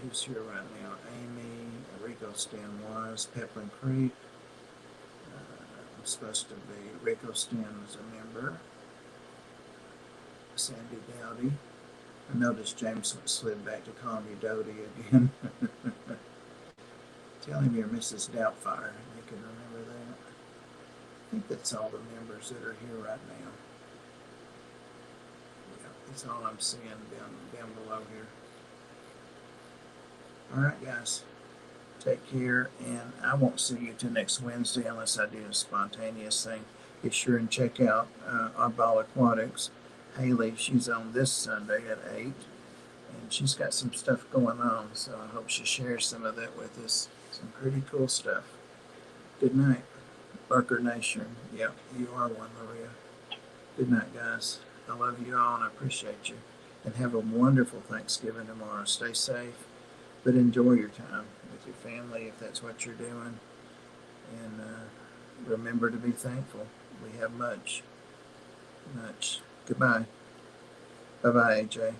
Who's here right now? Amy, Rico Stan Wise, Peppermint Creek. I'm supposed to be, Rico Stan was a member. Sandy Dowdy. I noticed James slid back to calling you Dodie again. Tell him you're Mrs. Doubtfire. You can remember that. I think that's all the members that are here right now. Yeah, that's all I'm seeing down below here. All right, guys. Take care, and I won't see you till next Wednesday unless I do a spontaneous thing. Be sure and check out Oddball Aquatics. Haley, she's on this Sunday at 8, and she's got some stuff going on, so I hope she shares some of that with us. Some pretty cool stuff. Good night, Barker Nation. Yep, you are one, Maria. Good night, guys. I love you all, and I appreciate you. And have a wonderful Thanksgiving tomorrow. Stay safe, but enjoy your time with your family if that's what you're doing. And remember to be thankful. We have much. Goodbye. Bye-bye, AJ.